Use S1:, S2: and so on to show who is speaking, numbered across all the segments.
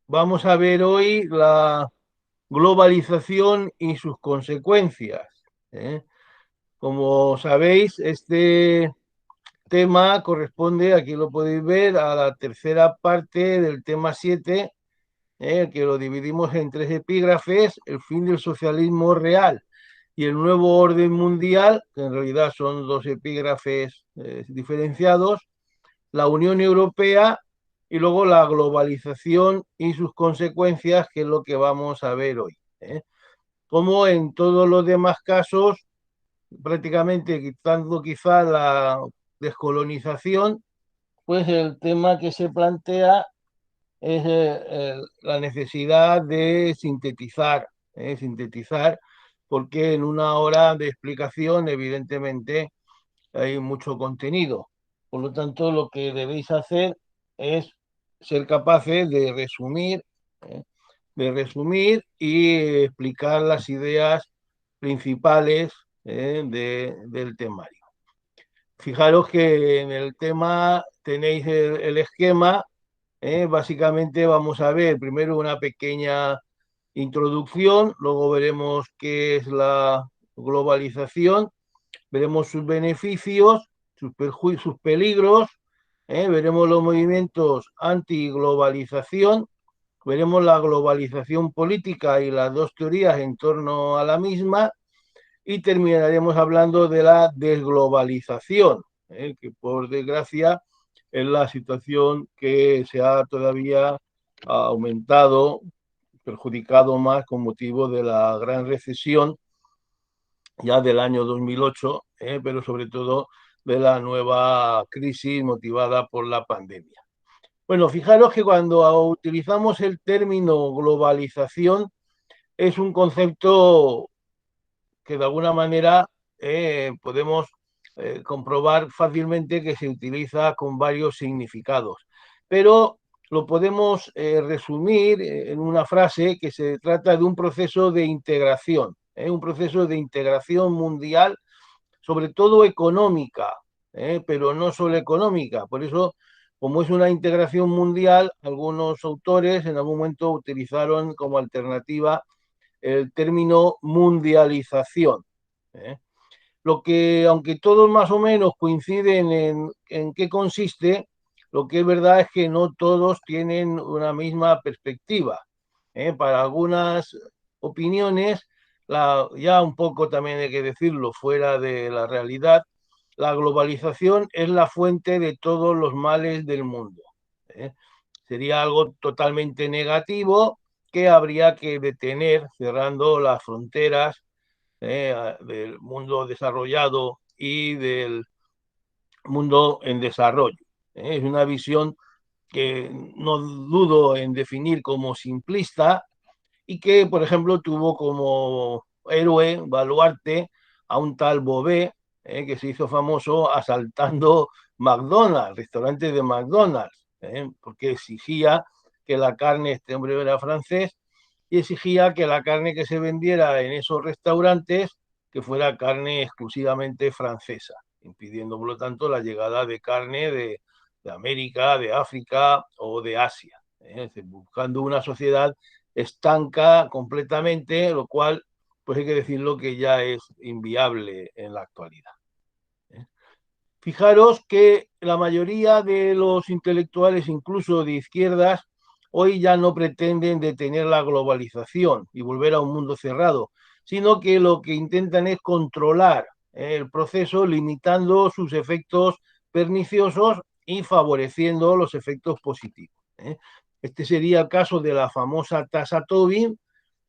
S1: Vamos a ver hoy la globalización y sus consecuencias, ¿eh? Como sabéis, este tema corresponde, aquí lo podéis ver, a la tercera parte del tema 7, que lo dividimos en tres epígrafes: el fin del socialismo real y el nuevo orden mundial, que en realidad son dos epígrafes diferenciados, la Unión Europea y luego la globalización y sus consecuencias, que es lo que vamos a ver hoy, ¿eh? Como en todos los demás casos, prácticamente quitando quizá la descolonización, pues el tema que se plantea es la necesidad de sintetizar, porque en una hora de explicación, evidentemente, hay mucho contenido. Por lo tanto, lo que debéis hacer es ser capaces ¿eh? de resumir y explicar las ideas principales del temario. Fijaros que en el tema tenéis el esquema. Básicamente vamos a ver primero una pequeña introducción, luego veremos qué es la globalización, veremos sus beneficios, sus peligros, veremos los movimientos antiglobalización, veremos la globalización política y las dos teorías en torno a la misma, y terminaremos hablando de la desglobalización, que por desgracia es la situación que se ha todavía aumentado, perjudicado más con motivo de la gran recesión ya del año 2008, pero sobre todo de la nueva crisis motivada por la pandemia. Bueno, fijaros que cuando utilizamos el término globalización es un concepto que de alguna manera podemos comprobar fácilmente que se utiliza con varios significados, pero lo podemos resumir en una frase: que se trata de un proceso de integración, un proceso de integración mundial, sobre todo económica, pero no solo económica. Por eso, como es una integración mundial, algunos autores en algún momento utilizaron como alternativa el término mundialización, ¿eh? Lo que, aunque todos más o menos coinciden en qué consiste, lo que es verdad es que no todos tienen una misma perspectiva, ¿eh? Para algunas opiniones, ya un poco también hay que decirlo, fuera de la realidad, la globalización es la fuente de todos los males del mundo, ¿eh? Sería algo totalmente negativo que habría que detener cerrando las fronteras del mundo desarrollado y del mundo en desarrollo. Es una visión que no dudo en definir como simplista, y que, por ejemplo, tuvo como héroe, baluarte, a un tal Bové, que se hizo famoso asaltando McDonald's, restaurantes de McDonald's, porque exigía que la carne, este hombre era francés, y exigía que la carne que se vendiera en esos restaurantes que fuera carne exclusivamente francesa, impidiendo, por lo tanto, la llegada de carne de América, de África o de Asia, buscando una sociedad estanca completamente, lo cual, pues hay que decirlo, que ya es inviable en la actualidad. Fijaros que la mayoría de los intelectuales, incluso de izquierdas, hoy ya no pretenden detener la globalización y volver a un mundo cerrado, sino que lo que intentan es controlar el proceso, limitando sus efectos perniciosos y favoreciendo los efectos positivos. Este sería el caso de la famosa tasa Tobin,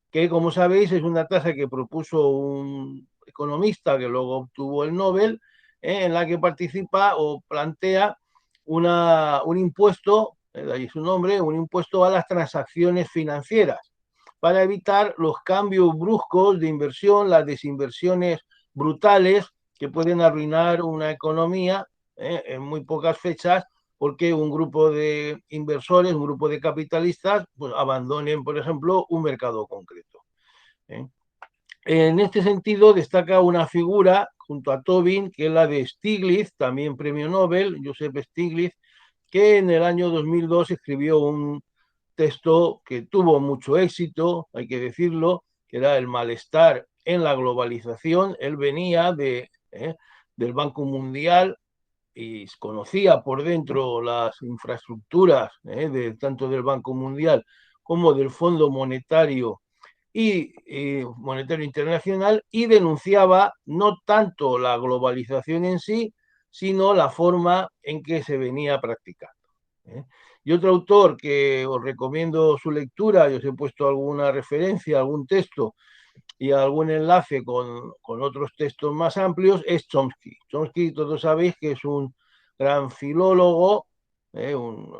S1: que, como sabéis, es una tasa que propuso un economista que luego obtuvo el Nobel, en la que participa o plantea un impuesto, de ahí su nombre, un impuesto a las transacciones financieras, para evitar los cambios bruscos de inversión, las desinversiones brutales que pueden arruinar una economía en muy pocas fechas, porque un grupo de inversores, un grupo de capitalistas, pues abandonen, por ejemplo, un mercado concreto, ¿eh? En este sentido, destaca una figura junto a Tobin, que es la de Stiglitz, también premio Nobel, Joseph Stiglitz, que en el año 2002 escribió un texto que tuvo mucho éxito, hay que decirlo, que era El malestar en la globalización. Él venía del Banco Mundial y conocía por dentro las infraestructuras tanto del Banco Mundial como del Fondo Monetario Monetario Internacional, y denunciaba no tanto la globalización en sí, sino la forma en que se venía practicando. ¿eh? Y otro autor que os recomiendo su lectura, yo os he puesto alguna referencia, algún texto y algún enlace con otros textos más amplios, es Chomsky. Chomsky, todos sabéis que es un gran filólogo, un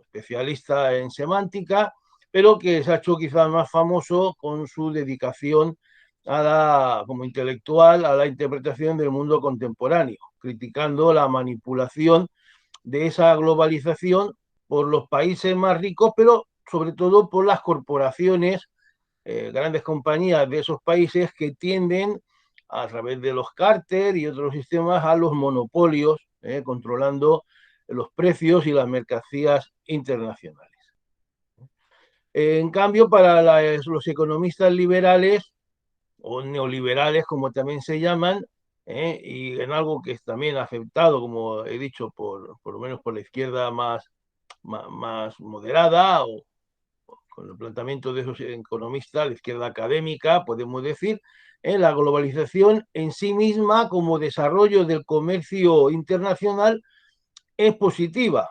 S1: especialista en semántica, pero que se ha hecho quizás más famoso con su dedicación como intelectual a la interpretación del mundo contemporáneo, criticando la manipulación de esa globalización por los países más ricos, pero sobre todo por las corporaciones, grandes compañías de esos países que tienden a través de los cárteles y otros sistemas a los monopolios, controlando los precios y las mercancías internacionales. En cambio, para los economistas liberales o neoliberales, como también se llaman, y en algo que es también aceptado, como he dicho, por lo menos por la izquierda más moderada, o con el planteamiento de esos economistas, la izquierda académica, podemos decir, en la globalización en sí misma como desarrollo del comercio internacional es positiva.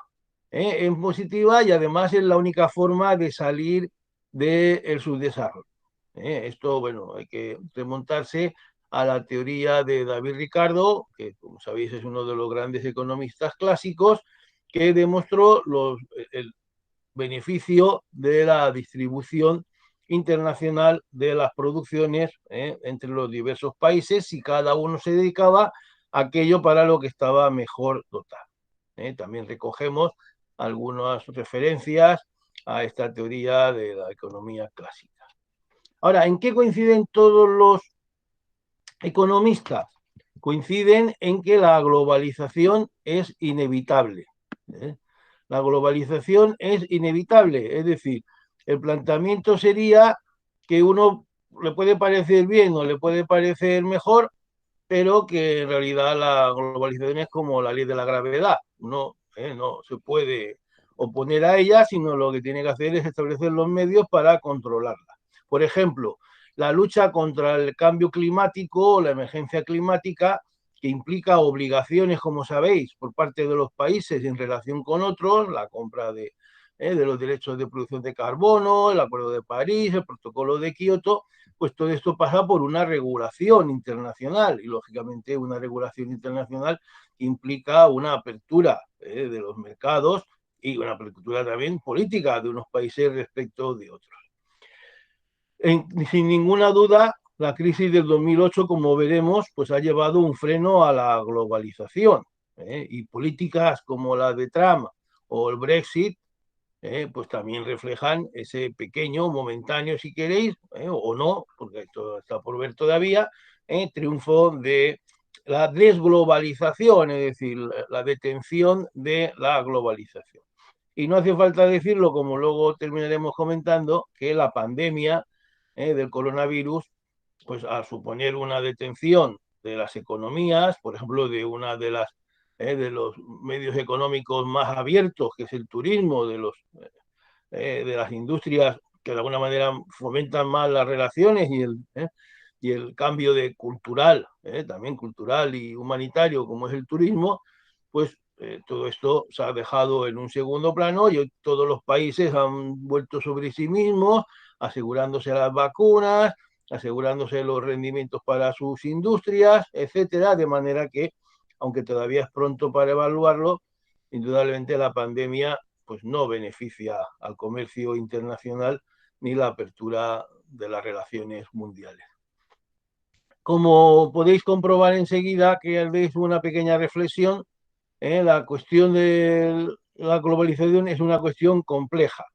S1: Es positiva y además es la única forma de salir del subdesarrollo. Esto, bueno, hay que remontarse a la teoría de David Ricardo, que como sabéis es uno de los grandes economistas clásicos, que demostró el beneficio de la distribución internacional de las producciones entre los diversos países, y cada uno se dedicaba a aquello para lo que estaba mejor dotado. También recogemos algunas referencias a esta teoría de la economía clásica. Ahora, ¿en qué coinciden todos los economistas? Coinciden en que la globalización es inevitable. ¿eh? La globalización es inevitable, es decir, el planteamiento sería que uno le puede parecer bien o le puede parecer mejor, pero que en realidad la globalización es como la ley de la gravedad. No se puede oponer a ella, sino lo que tiene que hacer es establecer los medios para controlarla. Por ejemplo, la lucha contra el cambio climático o la emergencia climática, que implica obligaciones, como sabéis, por parte de los países en relación con otros, la compra de los derechos de producción de carbono, el Acuerdo de París, el Protocolo de Kioto, pues todo esto pasa por una regulación internacional, y lógicamente una regulación internacional implica una apertura de los mercados y una apertura también política de unos países respecto de otros. Sin ninguna duda, la crisis del 2008, como veremos, pues ha llevado un freno a la globalización, y políticas como la de Trump o el Brexit pues también reflejan ese pequeño, momentáneo, si queréis, o no, porque esto está por ver todavía, triunfo de la desglobalización, es decir, la detención de la globalización. Y no hace falta decirlo, como luego terminaremos comentando, que la pandemia del coronavirus, pues al suponer una detención de las economías, por ejemplo, de los medios económicos más abiertos, que es el turismo, de las industrias que de alguna manera fomentan más las relaciones y el cambio cultural, también cultural y humanitario, como es el turismo, pues todo esto se ha dejado en un segundo plano, y hoy todos los países han vuelto sobre sí mismos, asegurándose las vacunas, asegurándose los rendimientos para sus industrias, etcétera, de manera que, aunque todavía es pronto para evaluarlo, indudablemente la pandemia pues no beneficia al comercio internacional ni la apertura de las relaciones mundiales. Como podéis comprobar enseguida, que haréis una pequeña reflexión, la cuestión de la globalización es una cuestión compleja.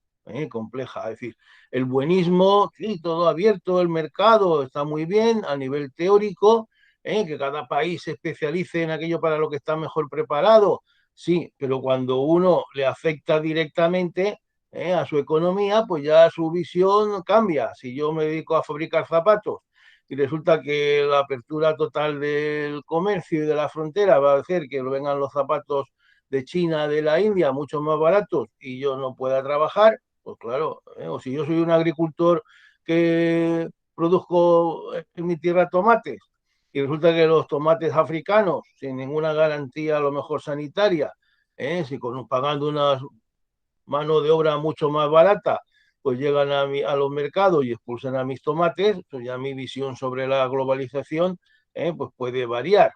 S1: compleja. Es decir, el buenismo, sí, todo abierto, el mercado está muy bien a nivel teórico, que cada país se especialice en aquello para lo que está mejor preparado, sí, pero cuando uno le afecta directamente a su economía, pues ya su visión cambia. Si yo me dedico a fabricar zapatos y resulta que la apertura total del comercio y de la frontera va a hacer que vengan los zapatos de China, de la India, mucho más baratos y yo no pueda trabajar, pues claro, o si yo soy un agricultor que produzco en mi tierra tomates y resulta que los tomates africanos, sin ninguna garantía a lo mejor sanitaria, si pagando una mano de obra mucho más barata, pues llegan a los mercados y expulsan a mis tomates, pues ya mi visión sobre la globalización pues puede variar.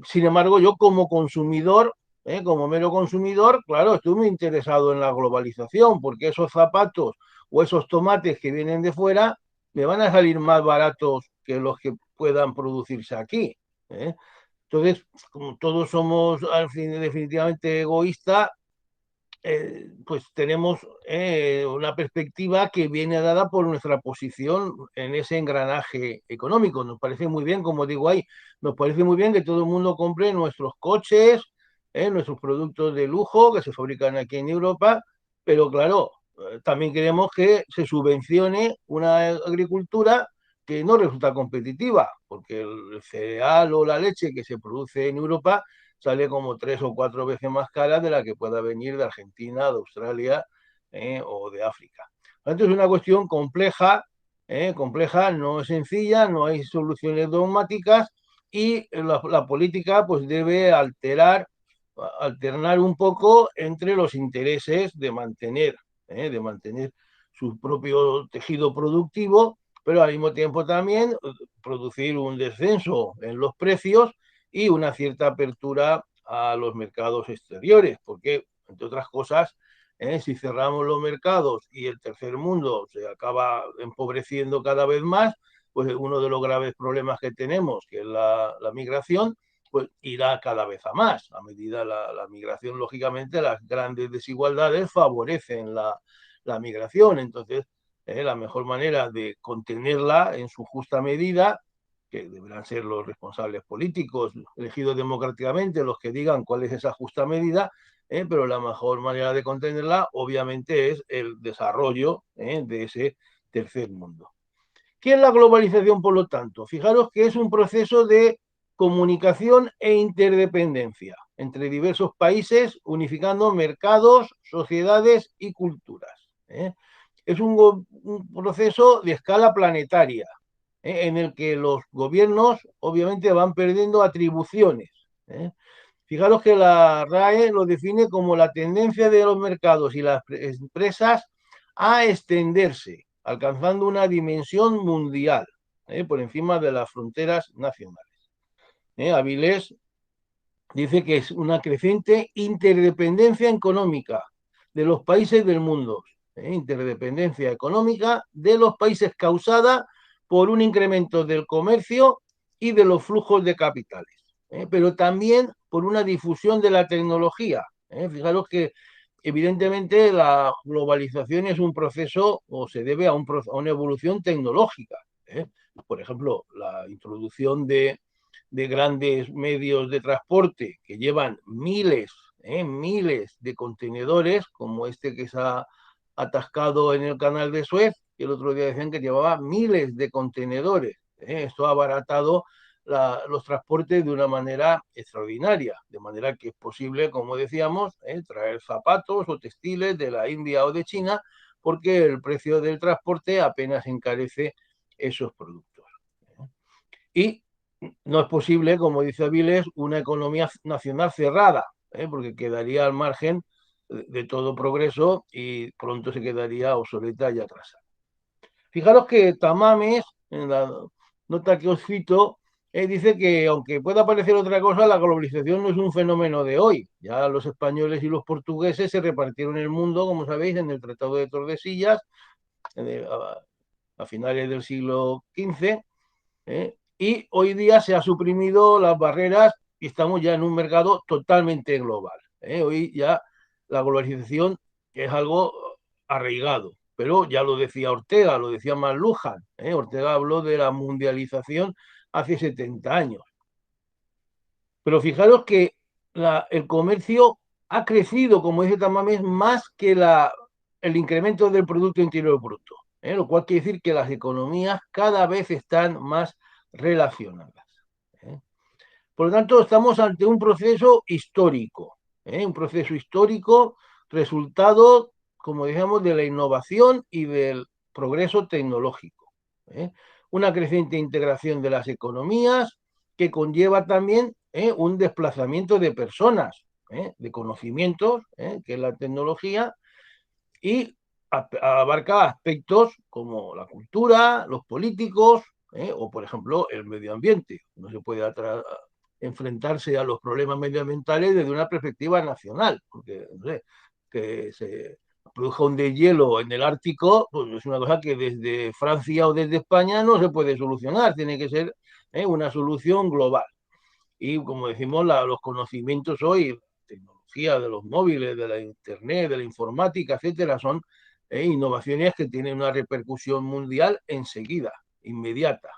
S1: Sin embargo, yo como consumidor, como mero consumidor, claro, estoy muy interesado en la globalización, porque esos zapatos o esos tomates que vienen de fuera me van a salir más baratos que los que puedan producirse aquí. ¿eh? Entonces, como todos somos al fin definitivamente egoístas, pues tenemos una perspectiva que viene dada por nuestra posición en ese engranaje económico. Nos parece muy bien, como digo ahí, nos parece muy bien que todo el mundo compre nuestros coches, nuestros productos de lujo que se fabrican aquí en Europa, pero claro, también queremos que se subvencione una agricultura que no resulta competitiva, porque el cereal o la leche que se produce en Europa sale como 3 o 4 veces más cara de la que pueda venir de Argentina, de Australia o de África. Entonces es una cuestión compleja, no es sencilla, no hay soluciones dogmáticas y la política pues debe alternar un poco entre los intereses de mantener su propio tejido productivo, pero al mismo tiempo también producir un descenso en los precios y una cierta apertura a los mercados exteriores, porque, entre otras cosas, si cerramos los mercados y el tercer mundo se acaba empobreciendo cada vez más, pues uno de los graves problemas que tenemos, que es la migración, pues irá cada vez a más. A medida la migración, lógicamente, las grandes desigualdades favorecen la migración. Entonces, la mejor manera de contenerla en su justa medida, que deberán ser los responsables políticos elegidos democráticamente los que digan cuál es esa justa medida, pero la mejor manera de contenerla obviamente es el desarrollo de ese tercer mundo. ¿Qué es la globalización, por lo tanto? Fijaros que es un proceso de comunicación e interdependencia entre diversos países, unificando mercados, sociedades y culturas. Es un proceso de escala planetaria, en el que los gobiernos obviamente van perdiendo atribuciones. Fijaros que la RAE lo define como la tendencia de los mercados y las empresas a extenderse, alcanzando una dimensión mundial, por encima de las fronteras nacionales. Avilés dice que es una creciente interdependencia económica de los países del mundo, interdependencia económica de los países causada por un incremento del comercio y de los flujos de capitales, pero también por una difusión de la tecnología. Fijaros que evidentemente la globalización es un proceso o se debe a una evolución tecnológica. Por ejemplo, la introducción de grandes medios de transporte que llevan miles de contenedores, como este que se ha atascado en el canal de Suez, y el otro día decían que llevaba miles de contenedores. Esto ha abaratado los transportes de una manera extraordinaria, de manera que es posible, como decíamos, traer zapatos o textiles de la India o de China, porque el precio del transporte apenas encarece esos productos. Y no es posible, como dice Avilés, una economía nacional cerrada, porque quedaría al margen de todo progreso y pronto se quedaría obsoleta y atrasada. Fijaros que Tamames, en la nota que os cito, dice que aunque pueda parecer otra cosa, la globalización no es un fenómeno de hoy. Ya los españoles y los portugueses se repartieron el mundo, como sabéis, en el Tratado de Tordesillas, a finales del siglo XV, y hoy día se ha suprimido las barreras y estamos ya en un mercado totalmente global. Hoy ya la globalización es algo arraigado. Pero ya lo decía Ortega, lo decía McLuhan. Ortega habló de la mundialización hace 70 años. Pero fijaros que el comercio ha crecido, como dice Tamames, más que el incremento del Producto Interior Bruto. Lo cual quiere decir que las economías cada vez están más relacionadas. ¿eh? Por lo tanto, estamos ante un proceso histórico resultado, como decíamos, de la innovación y del progreso tecnológico. ¿eh? Una creciente integración de las economías que conlleva también un desplazamiento de personas, de conocimientos, que es la tecnología, y abarca aspectos como la cultura, los políticos, o por ejemplo el medio ambiente. No se puede enfrentarse a los problemas medioambientales desde una perspectiva nacional, porque no sé, que se produzca un deshielo en el Ártico, pues es una cosa que desde Francia o desde España no se puede solucionar, tiene que ser una solución global. Y como decimos, los conocimientos hoy, la tecnología de los móviles, de la internet, de la informática, etcétera, son innovaciones que tienen una repercusión mundial enseguida, inmediata.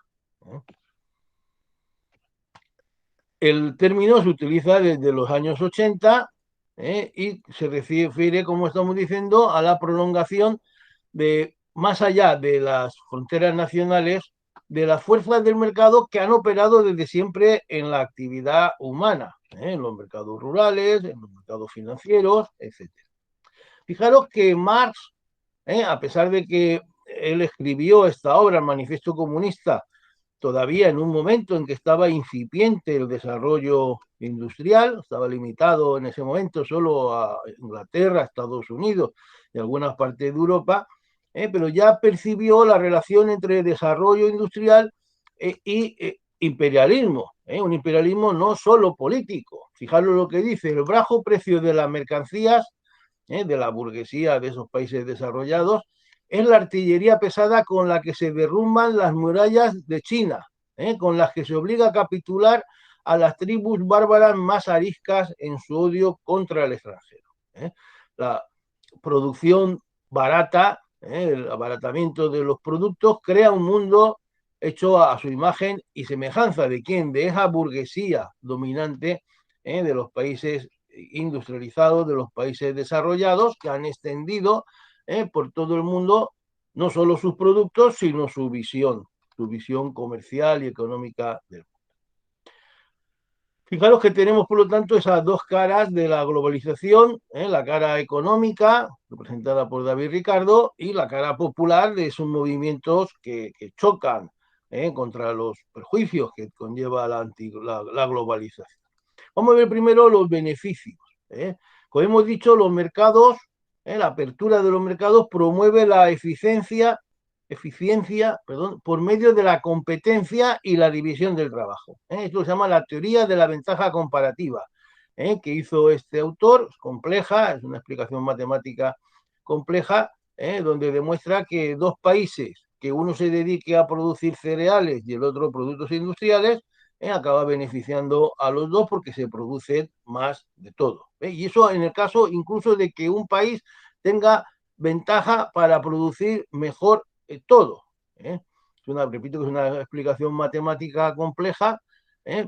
S1: El término se utiliza desde los años 80 y se refiere, como estamos diciendo, a la prolongación de más allá de las fronteras nacionales de las fuerzas del mercado que han operado desde siempre en la actividad humana, en los mercados rurales, en los mercados financieros, etcétera. Fijaros que Marx, a pesar de que él escribió esta obra, el Manifiesto Comunista, todavía en un momento en que estaba incipiente el desarrollo industrial, estaba limitado en ese momento solo a Inglaterra, Estados Unidos y algunas partes de Europa, pero ya percibió la relación entre desarrollo industrial y imperialismo, un imperialismo no solo político. Fijaros lo que dice, el bajo precio de las mercancías de la burguesía de esos países desarrollados es la artillería pesada con la que se derrumban las murallas de China, con las que se obliga a capitular a las tribus bárbaras más ariscas en su odio contra el extranjero. La producción barata, el abaratamiento de los productos, crea un mundo hecho a su imagen y semejanza de quién, de esa burguesía dominante de los países industrializados, de los países desarrollados, que han extendido por todo el mundo no solo sus productos, sino su visión comercial y económica del mundo. Fijaros que tenemos, por lo tanto, esas dos caras de la globalización, la cara económica, representada por David Ricardo, y la cara popular de esos movimientos que chocan contra los perjuicios que conlleva la globalización. Vamos a ver primero los beneficios. Como hemos dicho, los mercados, la apertura de los mercados promueve la eficiencia, por medio de la competencia y la división del trabajo. Esto se llama la teoría de la ventaja comparativa, que hizo este autor, es compleja, es una explicación matemática compleja, donde demuestra que dos países, que uno se dedique a producir cereales y el otro productos industriales, acaba beneficiando a los dos porque se produce más de todo. Y eso en el caso incluso de que un país tenga ventaja para producir mejor todo. Repito que es una explicación matemática compleja,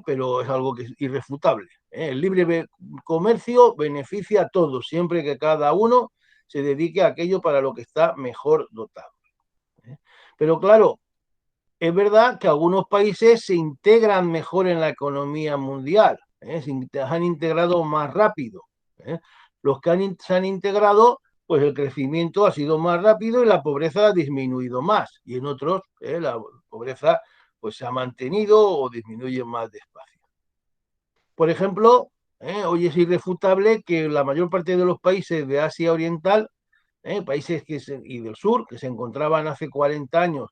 S1: pero es algo que es irrefutable. El libre comercio beneficia a todos, siempre que cada uno se dedique a aquello para lo que está mejor dotado. Pero claro, es verdad que algunos países se integran mejor en la economía mundial, se han integrado más rápido. Los que se han integrado, pues el crecimiento ha sido más rápido y la pobreza ha disminuido más. Y en otros, la pobreza pues se ha mantenido o disminuye más despacio. Por ejemplo, hoy es irrefutable que la mayor parte de los países de Asia Oriental, países y del sur, que se encontraban hace 40 años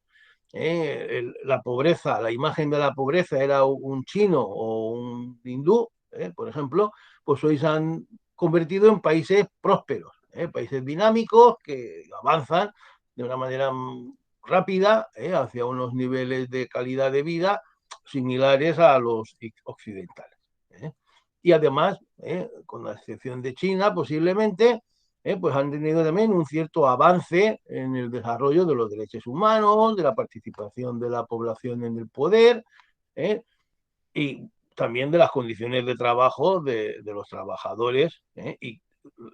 S1: la pobreza, la imagen de la pobreza era un chino o un hindú, por ejemplo, pues hoy se han convertido en países prósperos, países dinámicos que avanzan de una manera rápida hacia unos niveles de calidad de vida similares a los occidentales. Y además, con la excepción de China, posiblemente, pues han tenido también un cierto avance en el desarrollo de los derechos humanos, de la participación de la población en el poder, ¿eh? Y también de las condiciones de trabajo de los trabajadores, y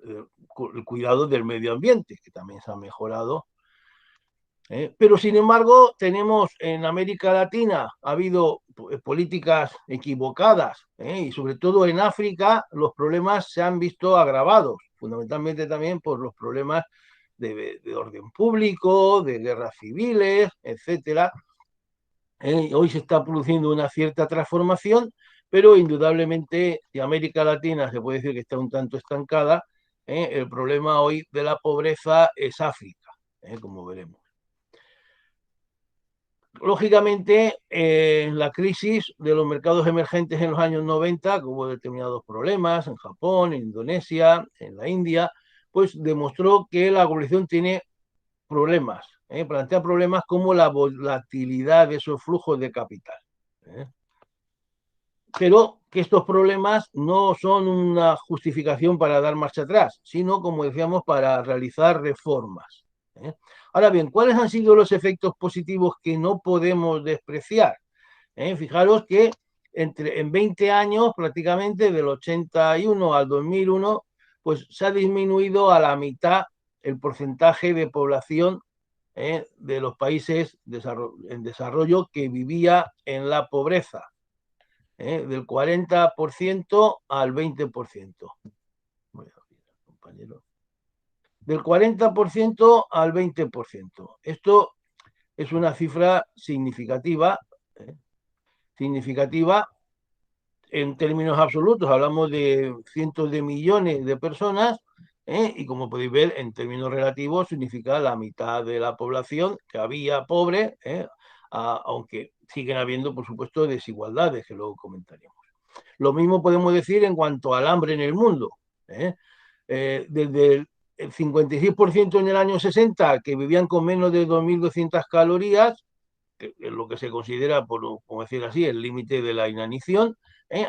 S1: el cuidado del medio ambiente, que también se ha mejorado. Pero sin embargo, tenemos en América Latina, ha habido políticas equivocadas, y sobre todo en África los problemas se han visto agravados, fundamentalmente también por los problemas de orden público, de guerras civiles, etcétera. Hoy se está produciendo una cierta transformación, pero indudablemente, si América Latina se puede decir que está un tanto estancada, el problema hoy de la pobreza es África, como veremos. Lógicamente, la crisis de los mercados emergentes en los años 90, que hubo determinados problemas en Japón, en Indonesia, en la India, pues demostró que la globalización tiene problemas, plantea problemas como la volatilidad de esos flujos de capital. Pero que estos problemas no son una justificación para dar marcha atrás, sino, como decíamos, para realizar reformas. Ahora bien, ¿cuáles han sido los efectos positivos que no podemos despreciar? Fijaros que en 20 años, prácticamente del 81 al 2001, pues se ha disminuido a la mitad el porcentaje de población de los países en desarrollo que vivía en la pobreza, del 40% al 20%. Compañero. Del 40% al 20%. Esto es una cifra significativa, significativa en términos absolutos. Hablamos de cientos de millones de personas, y como podéis ver, en términos relativos significa la mitad de la población que había pobre, aunque siguen habiendo, por supuesto, desigualdades que luego comentaremos. Lo mismo podemos decir en cuanto al hambre en el mundo. Desde el 56% en el año 60, que vivían con menos de 2.200 calorías, que es lo que se considera, por, como decir así, el límite de la inanición,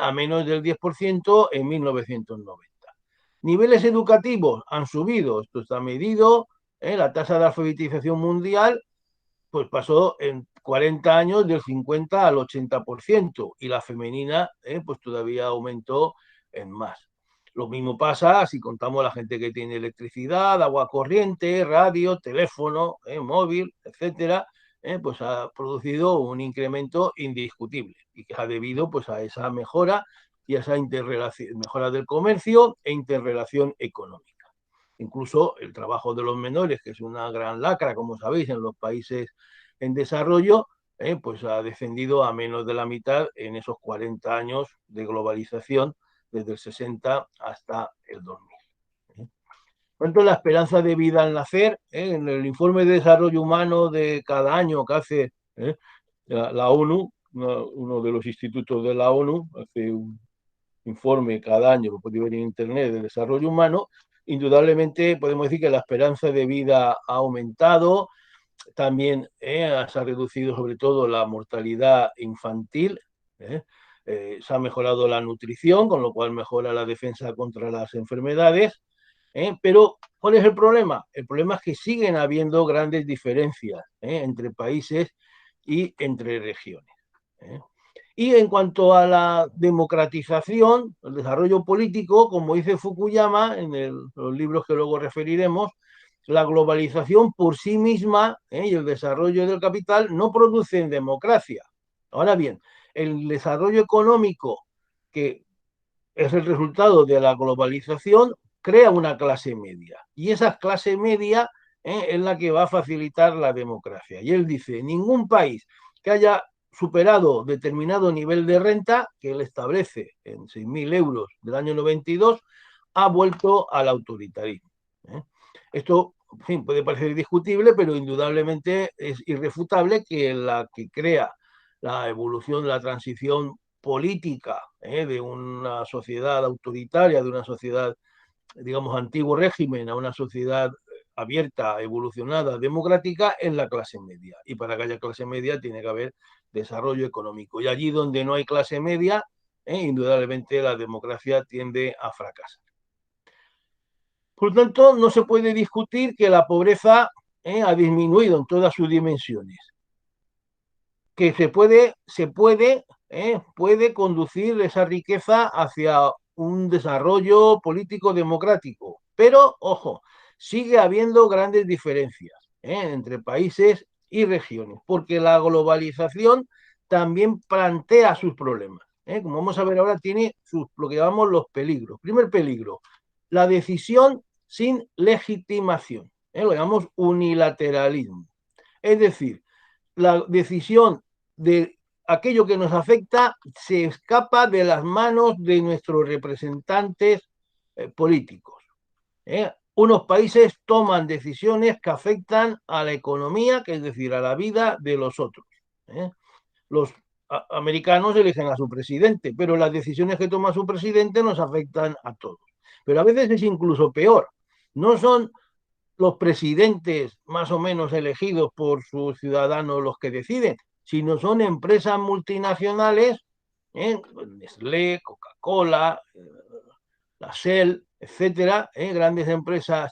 S1: a menos del 10% en 1990. Niveles educativos han subido, esto está medido, la tasa de alfabetización mundial pues pasó en 40 años del 50 al 80%, y la femenina pues todavía aumentó en más. Lo mismo pasa si contamos a la gente que tiene electricidad, agua corriente, radio, teléfono, móvil, etcétera, pues ha producido un incremento indiscutible y que ha debido pues a esa mejora y a esa mejora del comercio e interrelación económica. Incluso el trabajo de los menores, que es una gran lacra, como sabéis, en los países en desarrollo, pues ha descendido a menos de la mitad en esos 40 años de globalización, desde el 60 hasta el 2000. Por tanto, la esperanza de vida al nacer, en el informe de desarrollo humano de cada año que hace la ONU, uno de los institutos de la ONU, hace un informe cada año, lo podéis ver en Internet, de desarrollo humano, indudablemente podemos decir que la esperanza de vida ha aumentado, también se ha reducido sobre todo la mortalidad infantil, se ha mejorado la nutrición, con lo cual mejora la defensa contra las enfermedades, pero ¿cuál es el problema? El problema es que siguen habiendo grandes diferencias entre países y entre regiones. Y en cuanto a la democratización, el desarrollo político, como dice Fukuyama en los libros que luego referiremos, la globalización por sí misma y el desarrollo del capital no producen democracia. Ahora bien, el desarrollo económico, que es el resultado de la globalización, crea una clase media. Y esa clase media es la que va a facilitar la democracia. Y él dice, ningún país que haya superado determinado nivel de renta, que él establece en 6.000 euros del año 92, ha vuelto al autoritarismo. Esto, en fin, puede parecer discutible, pero indudablemente es irrefutable que la que crea la evolución, la transición política de una sociedad autoritaria, de una sociedad, digamos, antiguo régimen, a una sociedad abierta, evolucionada, democrática, en la clase media. Y para que haya clase media tiene que haber desarrollo económico. Y allí donde no hay clase media, indudablemente la democracia tiende a fracasar. Por lo tanto, no se puede discutir que la pobreza ha disminuido en todas sus dimensiones, que puede conducir esa riqueza hacia un desarrollo político democrático. Pero, ojo, sigue habiendo grandes diferencias entre países y regiones, porque la globalización también plantea sus problemas. Como vamos a ver ahora, tiene lo que llamamos los peligros. Primer peligro, la decisión sin legitimación. Lo llamamos unilateralismo. Es decir, la decisión de aquello que nos afecta se escapa de las manos de nuestros representantes políticos. Unos países toman decisiones que afectan a la economía, que es decir, a la vida de los otros. Los americanos eligen a su presidente, pero las decisiones que toma su presidente nos afectan a todos. Pero a veces es incluso peor. No son los presidentes más o menos elegidos por sus ciudadanos los que deciden, sino son empresas multinacionales, Nestlé, Coca-Cola, la Shell, etcétera, grandes empresas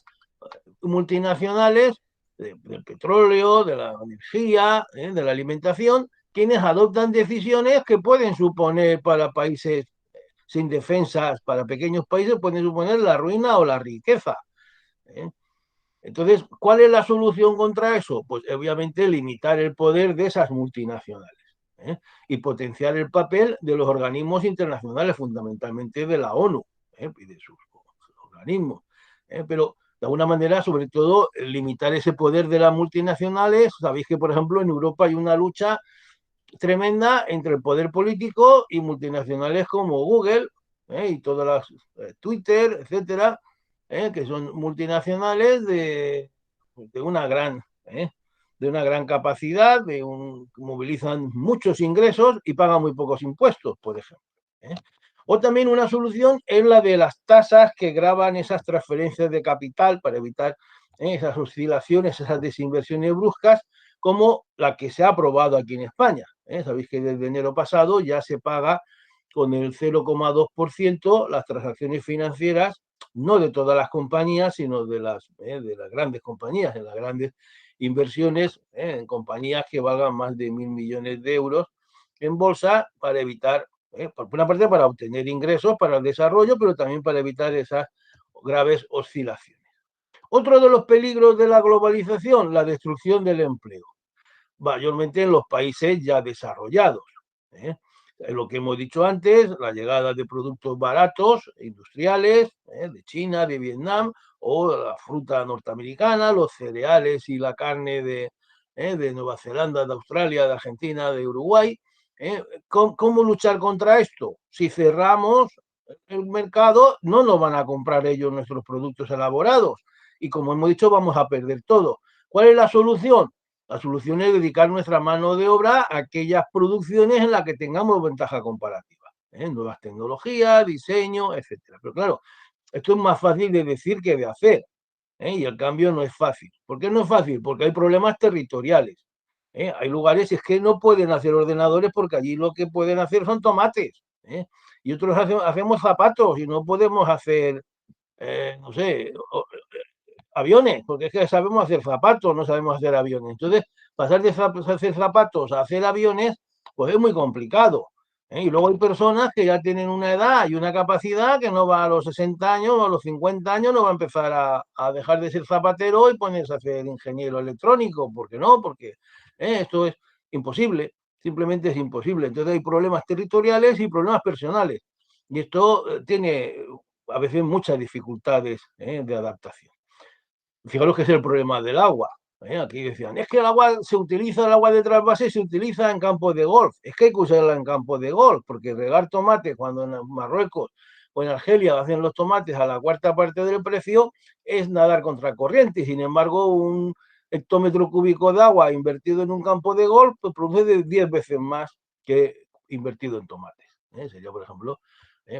S1: multinacionales del petróleo, de la energía, de la alimentación, quienes adoptan decisiones que pueden suponer para países sin defensas, para pequeños países, pueden suponer la ruina o la riqueza. Entonces, ¿cuál es la solución contra eso? Pues obviamente limitar el poder de esas multinacionales y potenciar el papel de los organismos internacionales, fundamentalmente de la ONU y de sus organismos. Pero de alguna manera, sobre todo, limitar ese poder de las multinacionales. Sabéis que, por ejemplo, en Europa hay una lucha tremenda entre el poder político y multinacionales como Google y todas las Twitter, etcétera, que son multinacionales de una gran capacidad, movilizan muchos ingresos y pagan muy pocos impuestos, por ejemplo. O también una solución es la de las tasas que graban esas transferencias de capital para evitar esas oscilaciones, esas desinversiones bruscas, como la que se ha aprobado aquí en España. Sabéis que desde enero pasado ya se paga con el 0,2% las transacciones financieras, no de todas las compañías, sino de las grandes compañías, de las grandes inversiones en compañías que valgan más de 1.000 millones de euros en bolsa para evitar, por una parte, para obtener ingresos para el desarrollo, pero también para evitar esas graves oscilaciones. Otro de los peligros de la globalización, la destrucción del empleo, mayormente en los países ya desarrollados. Lo que hemos dicho antes, la llegada de productos baratos, industriales, de China, de Vietnam, o la fruta norteamericana, los cereales y la carne de Nueva Zelanda, de Australia, de Argentina, de Uruguay. ¿Cómo luchar contra esto? Si cerramos el mercado, no nos van a comprar ellos nuestros productos elaborados. Y como hemos dicho, vamos a perder todo. ¿Cuál es la solución? La solución es dedicar nuestra mano de obra a aquellas producciones en las que tengamos ventaja comparativa. Nuevas tecnologías, diseño, etcétera. Pero claro, esto es más fácil de decir que de hacer. Y el cambio no es fácil. ¿Por qué no es fácil? Porque hay problemas territoriales. Hay lugares es que no pueden hacer ordenadores porque allí lo que pueden hacer son tomates. Y otros hacemos zapatos y no podemos hacer, no sé, aviones, porque es que sabemos hacer zapatos, no sabemos hacer aviones. Entonces, pasar de hacer zapatos a hacer aviones, pues es muy complicado. Y luego hay personas que ya tienen una edad y una capacidad que no va a los 60 años o a los 50 años, no va a empezar a dejar de ser zapatero y ponerse a ser ingeniero electrónico. ¿Por qué no? Porque esto es imposible, simplemente es imposible. Entonces hay problemas territoriales y problemas personales. Y esto tiene a veces muchas dificultades de adaptación. Fijaros que es el problema del agua. Aquí decían, es que el agua el agua de trasvase se utiliza en campos de golf. Es que hay que usarla en campos de golf, porque regar tomates cuando en Marruecos o en Argelia hacen los tomates a la cuarta parte del precio es nadar contra corriente. Sin embargo, un hectómetro cúbico de agua invertido en un campo de golf pues, produce 10 veces más que invertido en tomates. Sería, por ejemplo,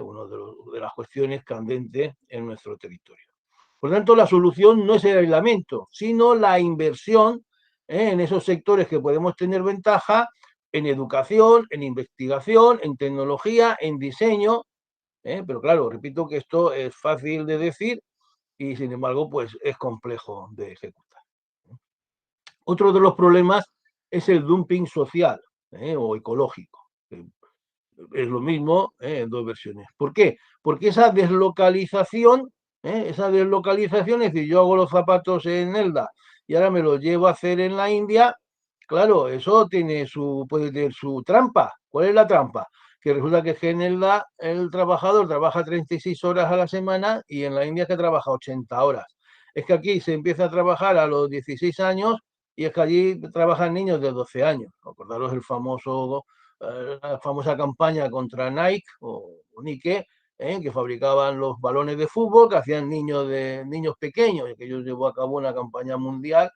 S1: una de las cuestiones candentes en nuestro territorio. Por lo tanto, la solución no es el aislamiento, sino la inversión en esos sectores que podemos tener ventaja en educación, en investigación, en tecnología, en diseño. Pero claro, repito que esto es fácil de decir, y sin embargo pues es complejo de ejecutar. Otro de los problemas es el dumping social o ecológico. Es lo mismo en dos versiones. ¿Por qué? Porque esa deslocalización, es decir, yo hago los zapatos en Elda y ahora me los llevo a hacer en la India, claro, eso puede tener su trampa. ¿Cuál es la trampa? Que resulta que en Elda el trabajador trabaja 36 horas a la semana y en la India es que trabaja 80 horas. Es que aquí se empieza a trabajar a los 16 años y es que allí trabajan niños de 12 años. Acordaros la famosa campaña contra Nike o Nike, que fabricaban los balones de fútbol que hacían niños pequeños, y que ellos llevó a cabo una campaña mundial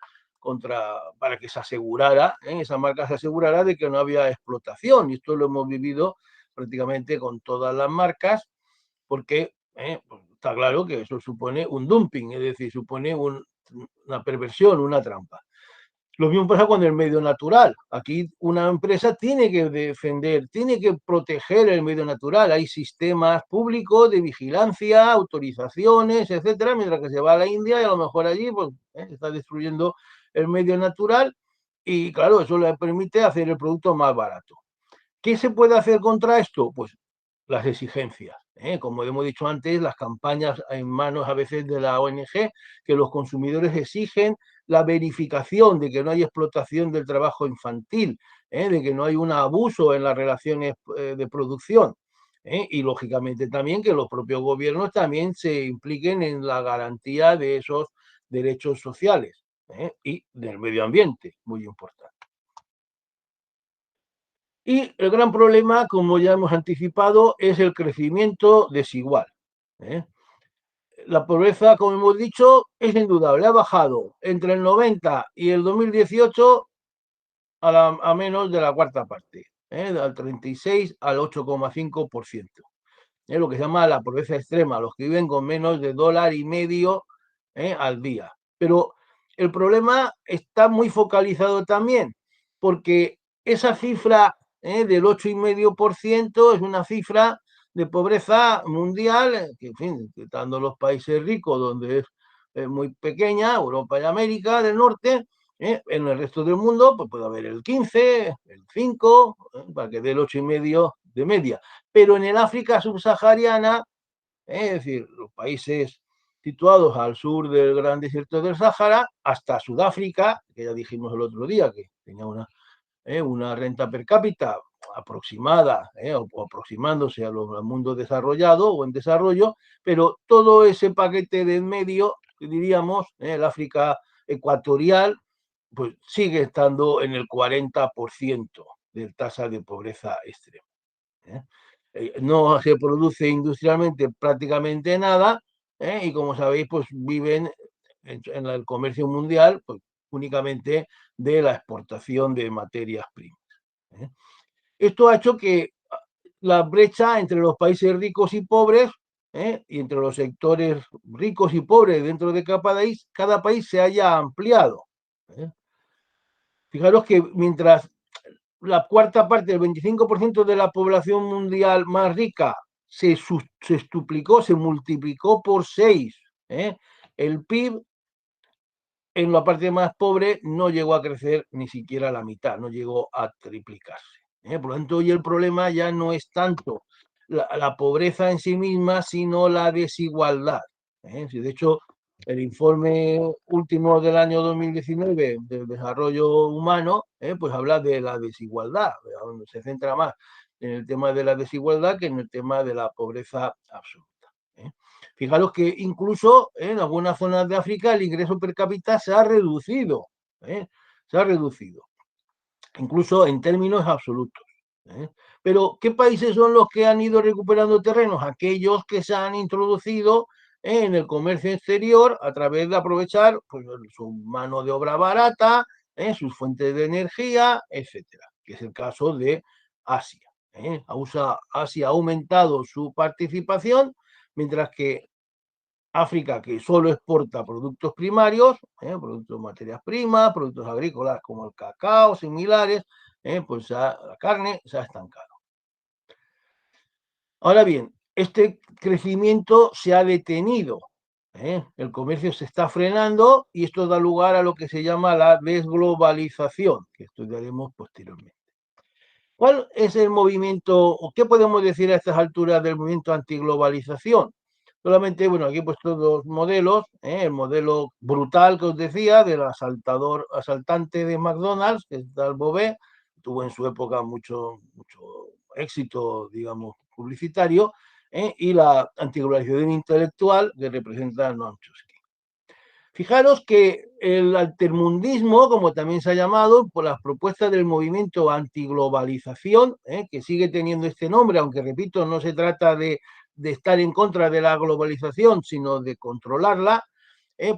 S1: para que se asegurara, esa marca se asegurara de que no había explotación. Y esto lo hemos vivido prácticamente con todas las marcas, porque pues está claro que eso supone un dumping, es decir, supone una perversión, una trampa. Lo mismo pasa con el medio natural. Aquí una empresa tiene que defender, tiene que proteger el medio natural. Hay sistemas públicos de vigilancia, autorizaciones, etcétera, mientras que se va a la India y a lo mejor allí pues, está destruyendo el medio natural y claro, eso le permite hacer el producto más barato. ¿Qué se puede hacer contra esto? Pues las exigencias. Como hemos dicho antes, las campañas en manos a veces de la ONG, que los consumidores exigen la verificación de que no hay explotación del trabajo infantil, de que no hay un abuso en las relaciones de producción. Y lógicamente también que los propios gobiernos también se impliquen en la garantía de esos derechos sociales y del medio ambiente, muy importante. Y el gran problema, como ya hemos anticipado, es el crecimiento desigual. ¿eh? La pobreza, como hemos dicho, es indudable. Ha bajado entre el 90 y el 2018 a menos de la cuarta parte, del 36 al 8,5%. Es lo que se llama la pobreza extrema, los que viven con menos de $1,50 al día. Pero el problema está muy focalizado también, porque esa cifra del 8,5% es una cifra de pobreza mundial, que en fin, quitando los países ricos, donde es muy pequeña, Europa y América del Norte, en el resto del mundo pues puede haber el 15, el 5, para que dé el 8,5 de media. Pero en el África subsahariana, es decir, los países situados al sur del gran desierto del Sáhara, hasta Sudáfrica, que ya dijimos el otro día que tenía una renta per cápita aproximada o aproximándose al mundo desarrollado o en desarrollo, pero todo ese paquete de en medio, diríamos, el África ecuatorial, pues sigue estando en el 40% de tasa de pobreza extrema. No se produce industrialmente prácticamente nada y como sabéis, pues viven en el comercio mundial pues, únicamente de la exportación de materias primas. Esto ha hecho que la brecha entre los países ricos y pobres y entre los sectores ricos y pobres dentro de cada país se haya ampliado. Fijaros que mientras la cuarta parte, el 25% de la población mundial más rica se estuplicó, se multiplicó por 6. El PIB en la parte más pobre no llegó a crecer ni siquiera a la mitad, no llegó a triplicarse. Por lo tanto, hoy el problema ya no es tanto la pobreza en sí misma, sino la desigualdad. De hecho, el informe último del año 2019 del desarrollo humano, pues habla de la desigualdad, donde se centra más en el tema de la desigualdad que en el tema de la pobreza absoluta. Fijaros que incluso en algunas zonas de África el ingreso per cápita se ha reducido, incluso en términos absolutos. Pero, ¿qué países son los que han ido recuperando terrenos? Aquellos que se han introducido en el comercio exterior a través de aprovechar pues, su mano de obra barata, sus fuentes de energía, etcétera, que es el caso de Asia. Asia ha aumentado su participación, mientras que África, que solo exporta productos primarios, productos materias primas, productos agrícolas como el cacao, similares, pues la carne se ha estancado. Ahora bien, este crecimiento se ha detenido. El comercio se está frenando y esto da lugar a lo que se llama la desglobalización, que estudiaremos posteriormente. ¿Cuál es el movimiento, o qué podemos decir a estas alturas del movimiento antiglobalización? Solamente, bueno, aquí he puesto dos modelos, el modelo brutal que os decía, del asaltante de McDonald's, que es Tal Bové, tuvo en su época mucho éxito, digamos, publicitario, y la antiglobalización intelectual que representa Noam Chomsky. Fijaros que el altermundismo, como también se ha llamado, por las propuestas del movimiento antiglobalización, que sigue teniendo este nombre, aunque repito, no se trata de estar en contra de la globalización, sino de controlarla,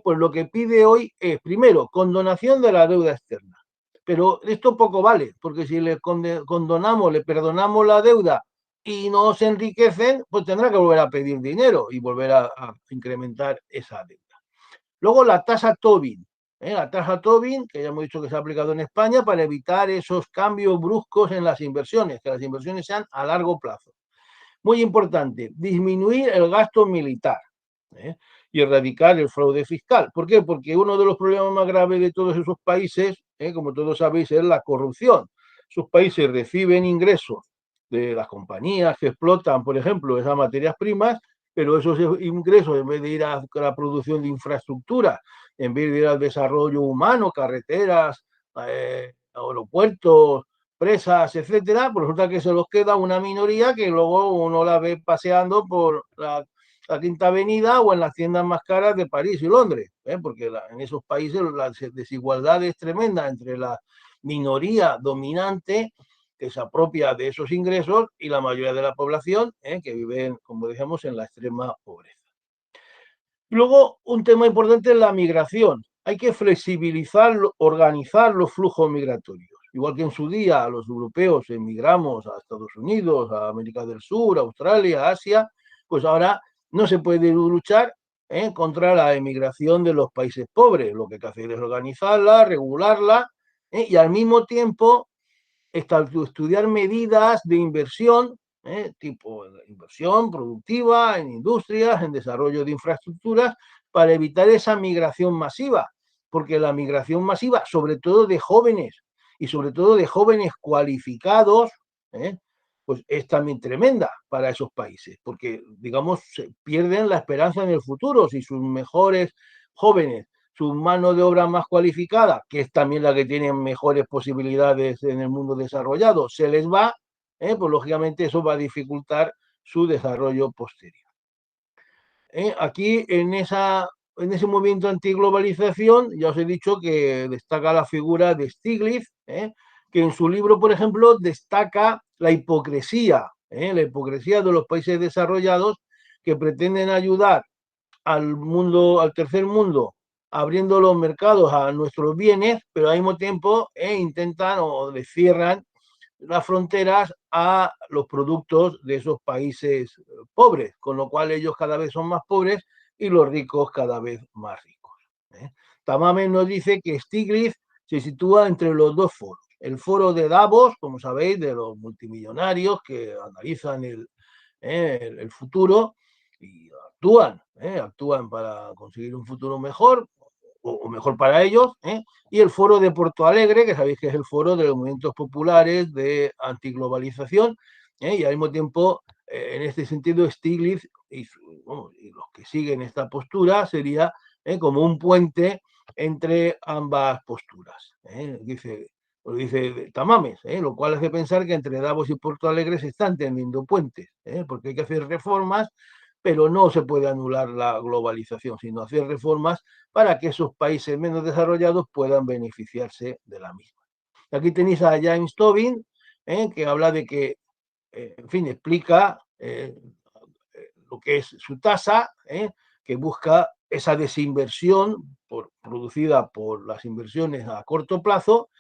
S1: pues lo que pide hoy es, primero, condonación de la deuda externa. Pero esto poco vale, porque si le condonamos, le perdonamos la deuda y no se enriquecen, pues tendrá que volver a pedir dinero y volver a incrementar esa deuda. Luego la tasa Tobin, la tasa Tobin, que ya hemos dicho que se ha aplicado en España para evitar esos cambios bruscos en las inversiones, que las inversiones sean a largo plazo. Muy importante, disminuir el gasto militar y erradicar el fraude fiscal. ¿Por qué? Porque uno de los problemas más graves de todos esos países, como todos sabéis, es la corrupción. Sus países reciben ingresos de las compañías que explotan, por ejemplo, esas materias primas, pero esos ingresos, en vez de ir a la producción de infraestructura, en vez de ir al desarrollo humano, carreteras, aeropuertos, presas, etcétera, pues resulta que se los queda una minoría que luego uno la ve paseando por la Quinta Avenida o en las tiendas más caras de París y Londres, porque en esos países la desigualdad es tremenda entre la minoría dominante que se apropia de esos ingresos y la mayoría de la población que vive, como decíamos, en la extrema pobreza. Luego, un tema importante es la migración. Hay que flexibilizar, organizar los flujos migratorios. Igual que en su día los europeos emigramos a Estados Unidos, a América del Sur, a Australia, a Asia, pues ahora no se puede luchar contra la emigración de los países pobres. Lo que hay que hacer es organizarla, regularla y al mismo tiempo estudiar medidas de inversión, tipo inversión productiva en industrias, en desarrollo de infraestructuras, para evitar esa migración masiva, porque la migración masiva, sobre todo de jóvenes y sobre todo de jóvenes cualificados, pues es también tremenda para esos países, porque, digamos, se pierden la esperanza en el futuro si sus mejores jóvenes, su mano de obra más cualificada, que es también la que tiene mejores posibilidades en el mundo desarrollado, se les va, pues lógicamente eso va a dificultar su desarrollo posterior. Aquí en ese movimiento antiglobalización, ya os he dicho que destaca la figura de Stiglitz, que en su libro, por ejemplo, destaca la hipocresía de los países desarrollados que pretenden ayudar al mundo, al tercer mundo, abriendo los mercados a nuestros bienes, pero al mismo tiempo intentan o le cierran las fronteras a los productos de esos países pobres, con lo cual ellos cada vez son más pobres y los ricos cada vez más ricos. Tamames nos dice que Stiglitz se sitúa entre los dos foros. El foro de Davos, como sabéis, de los multimillonarios que analizan el futuro y actúan para conseguir un futuro mejor o mejor para ellos, y el foro de Porto Alegre, que sabéis que es el foro de los movimientos populares de antiglobalización, y al mismo tiempo, en este sentido, Stiglitz y los que siguen esta postura sería como un puente entre ambas posturas. Lo dice Tamames, lo cual hace pensar que entre Davos y Porto Alegre se están tendiendo puentes, porque hay que hacer reformas, pero no se puede anular la globalización, sino hacer reformas para que esos países menos desarrollados puedan beneficiarse de la misma. Aquí tenéis a James Tobin, que habla de que, en fin, explica lo que es su tasa, que busca esa desinversión producida por las inversiones a corto plazo,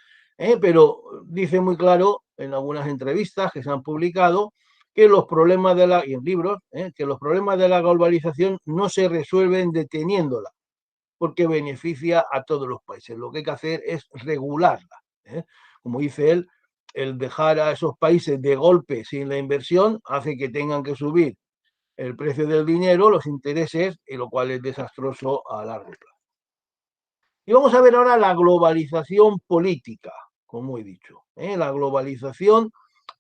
S1: pero dice muy claro en algunas entrevistas que se han publicado que los problemas y en libros, que los problemas de la globalización no se resuelven deteniéndola, porque beneficia a todos los países. Lo que hay que hacer es regularla. Como dice él, el dejar a esos países de golpe sin la inversión hace que tengan que subir el precio del dinero, los intereses, y lo cual es desastroso a largo plazo. Y vamos a ver ahora la globalización política, como he dicho. La globalización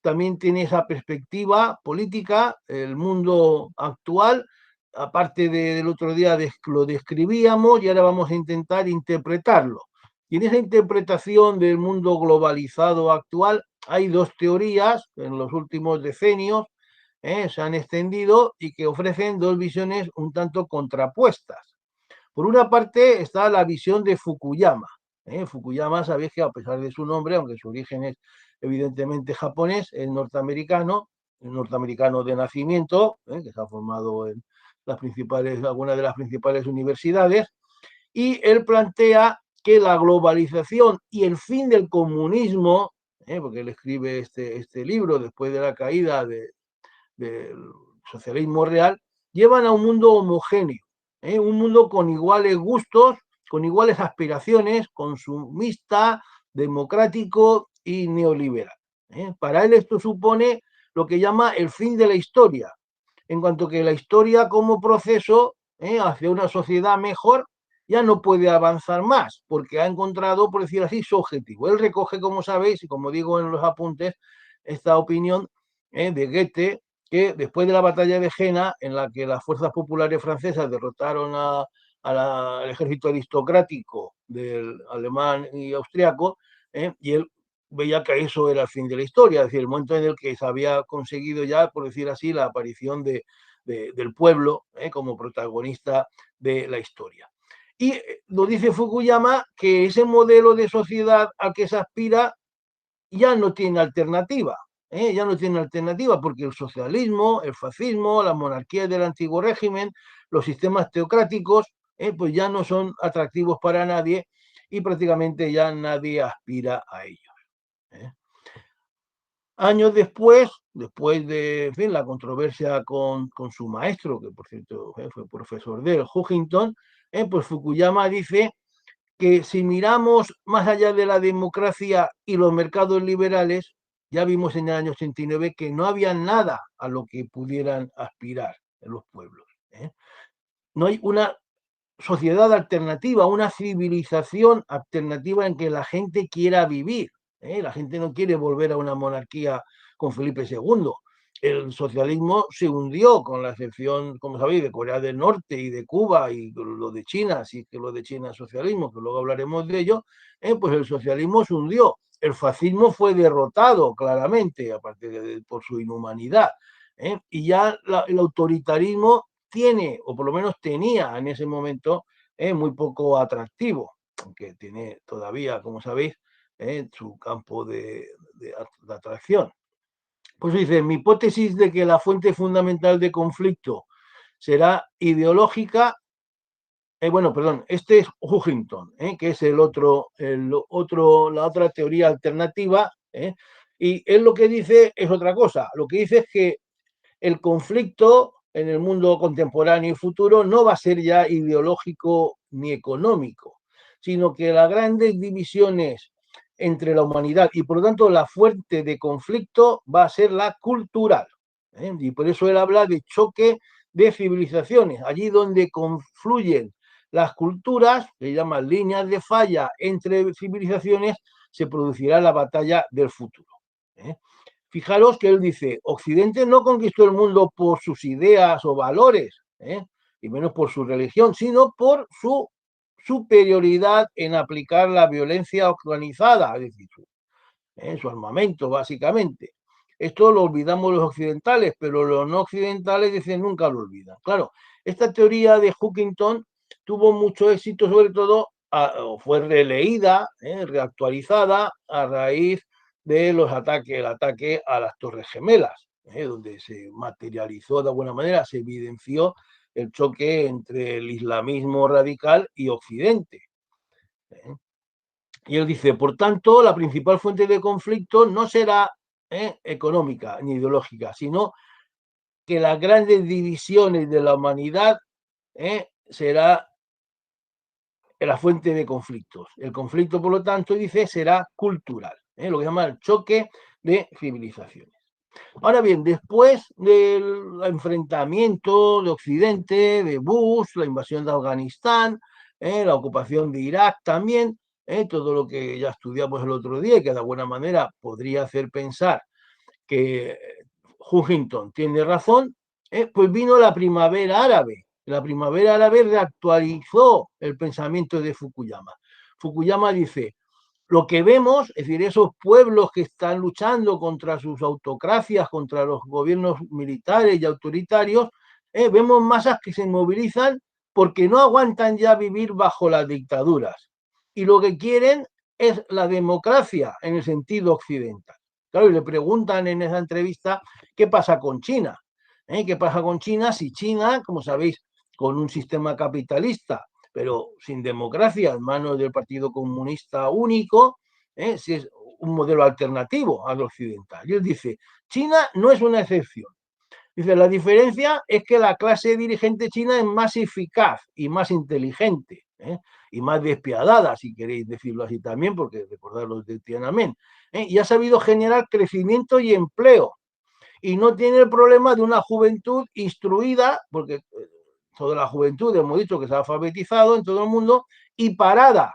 S1: también tiene esa perspectiva política, el mundo actual, aparte del otro día lo describíamos y ahora vamos a intentar interpretarlo. Y en esa interpretación del mundo globalizado actual hay dos teorías que en los últimos decenios se han extendido y que ofrecen dos visiones un tanto contrapuestas. Por una parte está la visión de Fukuyama. Fukuyama, sabéis que a pesar de su nombre, aunque su origen es evidentemente japonés, es norteamericano de nacimiento, que se ha formado en algunas de las principales universidades, y él plantea que la globalización y el fin del comunismo, porque él escribe este libro después de la caída del socialismo real, llevan a un mundo homogéneo, un mundo con iguales gustos, con iguales aspiraciones, consumista, democrático y neoliberal. Para él esto supone lo que llama el fin de la historia, en cuanto que la historia como proceso hacia una sociedad mejor ya no puede avanzar más, porque ha encontrado, por decir así, su objetivo. Él recoge, como sabéis, y como digo en los apuntes, esta opinión de Goethe, que después de la batalla de Jena, en la que las fuerzas populares francesas derrotaron al ejército aristocrático del alemán y austriaco, y él veía que eso era el fin de la historia, es decir, el momento en el que se había conseguido ya, por decir así, la aparición del pueblo como protagonista de la historia. Y lo dice Fukuyama que ese modelo de sociedad al que se aspira ya no tiene alternativa. Ya no tiene alternativa porque el socialismo, el fascismo, las monarquías del antiguo régimen, los sistemas teocráticos, pues ya no son atractivos para nadie y prácticamente ya nadie aspira a ellos. Años después de en fin, la controversia con su maestro, que por cierto fue profesor de él, Huntington, pues Fukuyama dice que si miramos más allá de la democracia y los mercados liberales, ya vimos en el año 89 que no había nada a lo que pudieran aspirar en los pueblos. No hay una sociedad alternativa, una civilización alternativa en que la gente quiera vivir. La gente no quiere volver a una monarquía con Felipe II. El socialismo se hundió, con la excepción, como sabéis, de Corea del Norte y de Cuba y lo de China, sí que lo de China es socialismo, que luego hablaremos de ello, pues el socialismo se hundió. El fascismo fue derrotado claramente, aparte por su inhumanidad. Y ya el autoritarismo tiene, o por lo menos tenía en ese momento, muy poco atractivo, aunque tiene todavía, como sabéis, su campo de atracción. Pues dice, mi hipótesis de que la fuente fundamental de conflicto será ideológica, bueno, perdón, este es Huntington, que es la otra teoría alternativa, y él lo que dice es otra cosa, lo que dice es que el conflicto en el mundo contemporáneo y futuro no va a ser ya ideológico ni económico, sino que las grandes divisiones entre la humanidad y por lo tanto la fuente de conflicto va a ser la cultural. Y por eso él habla de choque de civilizaciones, allí donde confluyen las culturas, que llaman líneas de falla entre civilizaciones, se producirá la batalla del futuro. Fijaros que él dice, Occidente no conquistó el mundo por sus ideas o valores, y menos por su religión, sino por su superioridad en aplicar la violencia organizada, es decir, su armamento, básicamente. Esto lo olvidamos los occidentales, pero los no occidentales dicen nunca lo olvidan. Claro, esta teoría de Huntington tuvo mucho éxito, sobre todo, fue releída, reactualizada a raíz de el ataque a las Torres Gemelas, donde se materializó de alguna manera, se evidenció el choque entre el islamismo radical y Occidente. Y él dice, por tanto, la principal fuente de conflicto no será económica ni ideológica, sino que las grandes divisiones de la humanidad será la fuente de conflictos. El conflicto, por lo tanto, dice, será cultural, lo que se llama el choque de civilizaciones. Ahora bien, después del enfrentamiento de Occidente, de Bush, la invasión de Afganistán, la ocupación de Irak también, todo lo que ya estudiamos el otro día y que de alguna manera podría hacer pensar que Huntington tiene razón, pues vino la primavera árabe. La primavera árabe reactualizó el pensamiento de Fukuyama. Fukuyama dice, lo que vemos, es decir, esos pueblos que están luchando contra sus autocracias, contra los gobiernos militares y autoritarios, vemos masas que se movilizan porque no aguantan ya vivir bajo las dictaduras. Y lo que quieren es la democracia en el sentido occidental. Claro, y le preguntan en esa entrevista qué pasa con China. ¿Qué pasa con China si China, como sabéis, con un sistema capitalista pero sin democracia, en manos del Partido Comunista único, si es un modelo alternativo al occidental. Y él dice, China no es una excepción. Dice, la diferencia es que la clase dirigente china es más eficaz y más inteligente, y más despiadada, si queréis decirlo así también, porque recordad los de Tiananmen, y ha sabido generar crecimiento y empleo, y no tiene el problema de una juventud instruida, porque toda la juventud, hemos dicho que se ha alfabetizado en todo el mundo, y parada,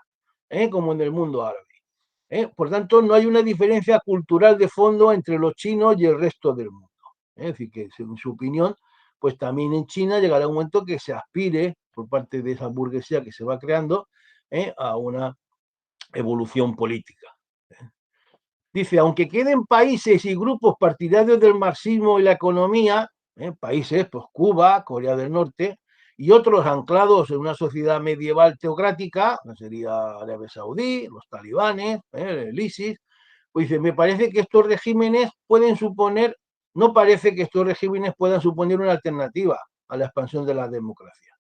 S1: como en el mundo árabe. Por tanto, no hay una diferencia cultural de fondo entre los chinos y el resto del mundo. Es decir, que en su opinión, pues también en China llegará un momento que se aspire por parte de esa burguesía que se va creando a una evolución política. Dice, aunque queden países y grupos partidarios del marxismo y la economía, países, pues Cuba, Corea del Norte, y otros anclados en una sociedad medieval teocrática, que sería Arabia Saudí, los talibanes, el ISIS, pues dice, me parece que estos regímenes pueden suponer, no parece que estos regímenes puedan suponer una alternativa a la expansión de la democracia,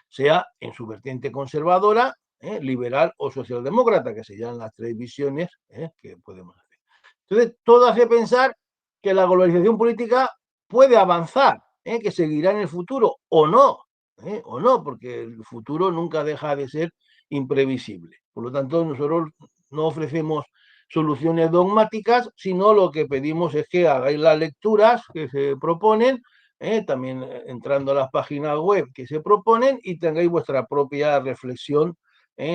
S1: sea en su vertiente conservadora, liberal o socialdemócrata, que serían las tres visiones que podemos hacer. Entonces, todo hace pensar que la globalización política puede avanzar, que seguirá en el futuro, o no, porque el futuro nunca deja de ser imprevisible. Por lo tanto, nosotros no ofrecemos soluciones dogmáticas, sino lo que pedimos es que hagáis las lecturas que se proponen, también entrando a las páginas web que se proponen y tengáis vuestra propia reflexión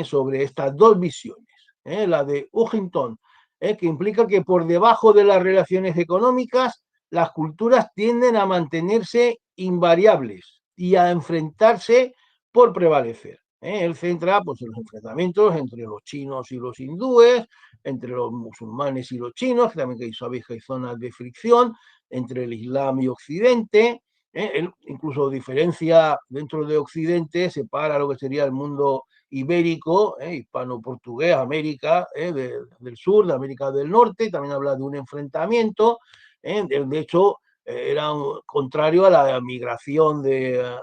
S1: sobre estas dos visiones. La de Huntington, que implica que por debajo de las relaciones económicas, las culturas tienden a mantenerse invariables y a enfrentarse por prevalecer. Él centra pues, en los enfrentamientos entre los chinos y los hindúes, entre los musulmanes y los chinos, que también sabéis que hay zonas de fricción, entre el Islam y Occidente. Él incluso diferencia dentro de Occidente, separa lo que sería el mundo ibérico, hispano-portugués, América del Sur, de América del Norte, también habla de un enfrentamiento, de hecho, era contrario a la migración de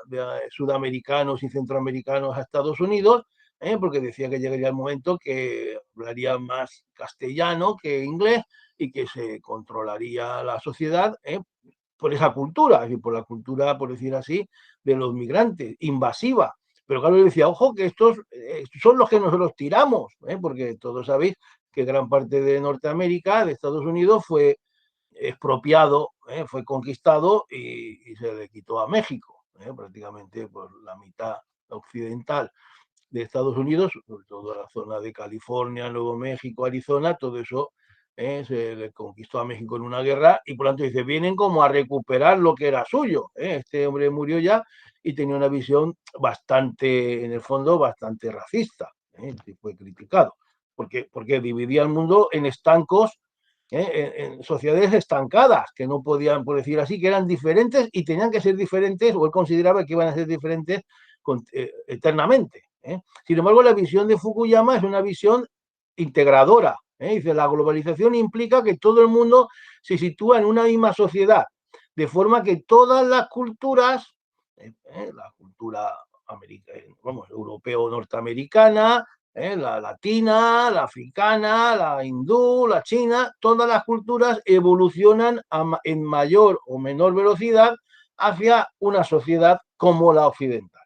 S1: sudamericanos y centroamericanos a Estados Unidos, porque decía que llegaría el momento que hablaría más castellano que inglés y que se controlaría la sociedad por esa cultura, es decir, por la cultura, por decir así, de los migrantes, invasiva. Pero claro, yo decía, ojo, que estos son los que nosotros tiramos, porque todos sabéis que gran parte de Norteamérica, de Estados Unidos, fue expropiado, fue conquistado y se le quitó a México, prácticamente por la mitad occidental de Estados Unidos, sobre todo la zona de California, Nuevo México, Arizona, todo eso se le conquistó a México en una guerra y por lo tanto dice, vienen como a recuperar lo que era suyo. Este hombre murió ya y tenía una visión bastante, en el fondo, bastante racista, y fue criticado, porque dividía el mundo en estancos, en sociedades estancadas, que no podían, por decir así, que eran diferentes y tenían que ser diferentes, o él consideraba que iban a ser diferentes eternamente. Sin embargo, la visión de Fukuyama es una visión integradora. Dice, la globalización implica que todo el mundo se sitúa en una misma sociedad, de forma que todas las culturas, la cultura vamos, europeo-norteamericana, la latina, la africana, la hindú, la china, todas las culturas evolucionan en mayor o menor velocidad hacia una sociedad como la occidental.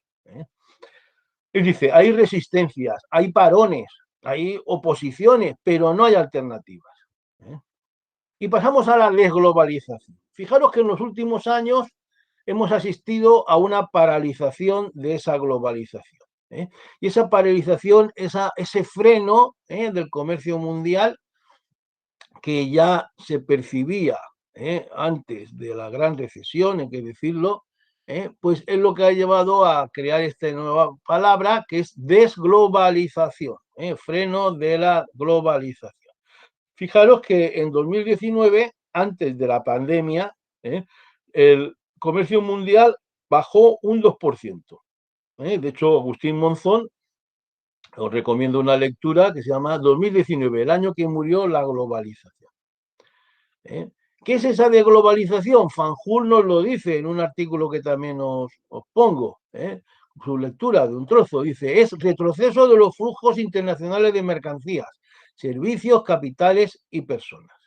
S1: Y dice, hay resistencias, hay parones, hay oposiciones, pero no hay alternativas. Y pasamos a la desglobalización. Fijaros que en los últimos años hemos asistido a una paralización de esa globalización. Y esa paralización, ese freno del comercio mundial que ya se percibía antes de la gran recesión, hay que decirlo, pues es lo que ha llevado a crear esta nueva palabra que es desglobalización, freno de la globalización. Fijaros que en 2019, antes de la pandemia, el comercio mundial bajó un 2%. De hecho, Agustín Monzón os recomiendo una lectura que se llama 2019, el año que murió la globalización. ¿Qué es esa desglobalización? Fanjul nos lo dice en un artículo que también os pongo, su lectura de un trozo. Dice, es retroceso de los flujos internacionales de mercancías, servicios, capitales y personas.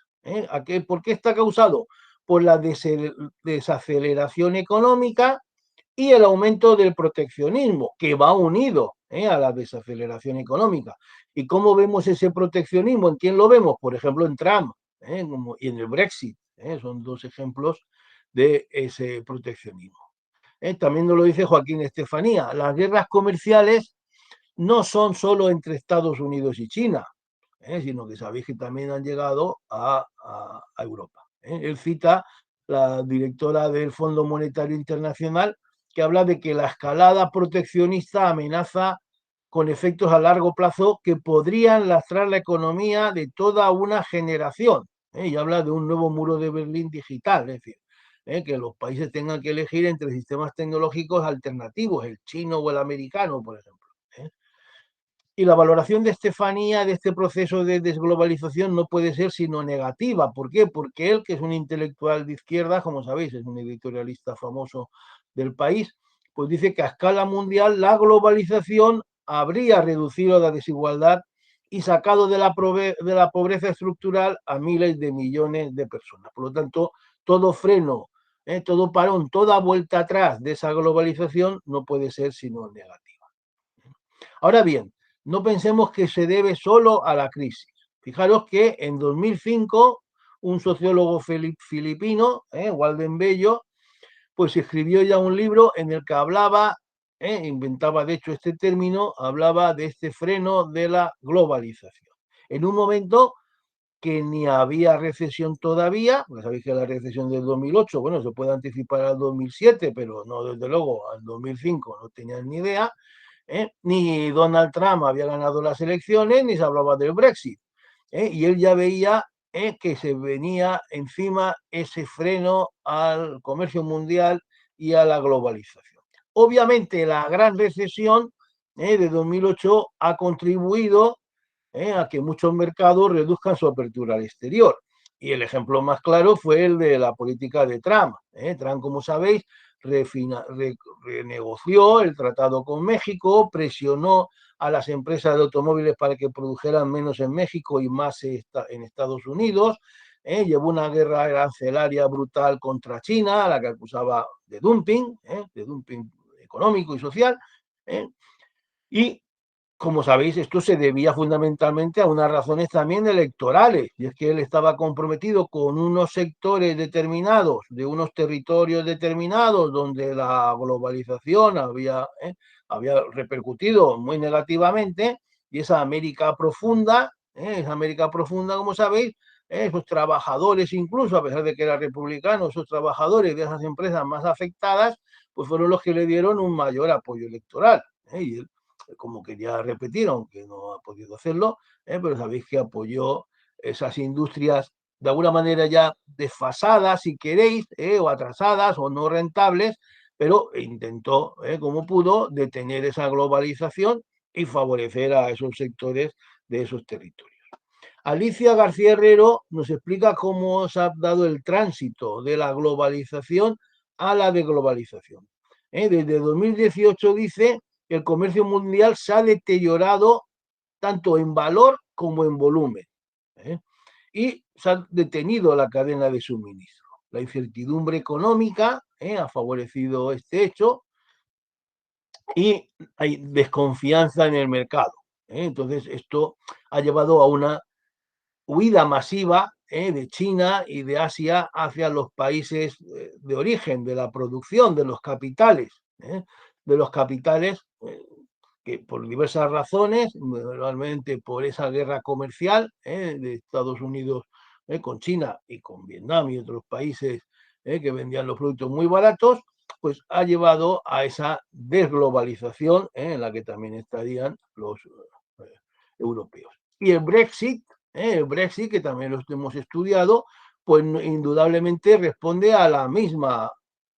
S1: ¿Por qué está causado? Por la desaceleración económica y el aumento del proteccionismo, que va unido a la desaceleración económica. ¿Y cómo vemos ese proteccionismo? ¿En quién lo vemos? Por ejemplo, en Trump y en el Brexit. Son dos ejemplos de ese proteccionismo. También nos lo dice Joaquín Estefanía. Las guerras comerciales no son solo entre Estados Unidos y China, sino que sabéis que también han llegado a Europa. Él cita la directora del Fondo Monetario Internacional que habla de que la escalada proteccionista amenaza con efectos a largo plazo que podrían lastrar la economía de toda una generación. Y habla de un nuevo muro de Berlín digital, es decir, que los países tengan que elegir entre sistemas tecnológicos alternativos, el chino o el americano, por ejemplo. Y la valoración de Estefanía de este proceso de desglobalización no puede ser sino negativa. ¿Por qué? Porque él, que es un intelectual de izquierda, como sabéis, es un editorialista famoso del país, pues dice que a escala mundial la globalización habría reducido la desigualdad y sacado de la pobreza estructural a miles de millones de personas. Por lo tanto, todo freno, todo parón, toda vuelta atrás de esa globalización no puede ser sino negativa. Ahora bien, no pensemos que se debe solo a la crisis. Fijaros que en 2005 un sociólogo filipino, Walden Bello, pues escribió ya un libro en el que hablaba, inventaba de hecho este término, hablaba de este freno de la globalización. En un momento que ni había recesión todavía, porque sabéis que la recesión del 2008, bueno, se puede anticipar al 2007, pero no desde luego al 2005, no tenían ni idea, ni Donald Trump había ganado las elecciones, ni se hablaba del Brexit. Y él ya veía que se venía encima ese freno al comercio mundial y a la globalización. Obviamente la gran recesión de 2008 ha contribuido a que muchos mercados reduzcan su apertura al exterior. Y el ejemplo más claro fue el de la política de Trump. Trump, como sabéis, renegoció el tratado con México, presionó a las empresas de automóviles para que produjeran menos en México y más en Estados Unidos, llevó una guerra arancelaria brutal contra China, a la que acusaba de dumping económico y social, y como sabéis, esto se debía fundamentalmente a unas razones también electorales, y es que él estaba comprometido con unos sectores determinados, de unos territorios determinados, donde la globalización había repercutido muy negativamente, y esa América profunda, como sabéis, esos trabajadores, incluso a pesar de que era republicano, esos trabajadores de esas empresas más afectadas, pues fueron los que le dieron un mayor apoyo electoral. Y él, como quería repetir, aunque no ha podido hacerlo, pero sabéis que apoyó esas industrias de alguna manera ya desfasadas, si queréis, o atrasadas o no rentables, pero intentó, como pudo, detener esa globalización y favorecer a esos sectores de esos territorios. Alicia García Herrero nos explica cómo se ha dado el tránsito de la globalización a la deglobalización. Desde 2018 dice que el comercio mundial se ha deteriorado tanto en valor como en volumen. Y se ha detenido la cadena de suministro. La incertidumbre económica ha favorecido este hecho y hay desconfianza en el mercado. Entonces, esto ha llevado a una huida masiva de China y de Asia hacia los países de origen, de la producción, de los capitales, que por diversas razones, realmente por esa guerra comercial de Estados Unidos con China y con Vietnam y otros países que vendían los productos muy baratos, pues ha llevado a esa desglobalización en la que también estarían los europeos. Y el Brexit, que también lo hemos estudiado, pues indudablemente responde a la misma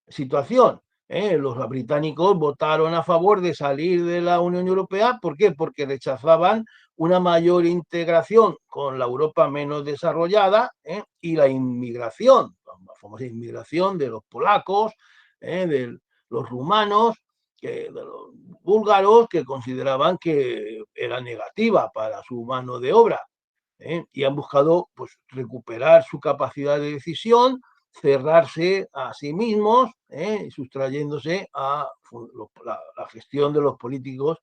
S1: situación. Los británicos votaron a favor de salir de la Unión Europea. ¿Por qué? Porque rechazaban una mayor integración con la Europa menos desarrollada y la inmigración, la famosa inmigración de los polacos, de los rumanos, de los búlgaros, que consideraban que era negativa para su mano de obra. Y han buscado pues, recuperar su capacidad de decisión, cerrarse a sí mismos, sustrayéndose a la gestión de los políticos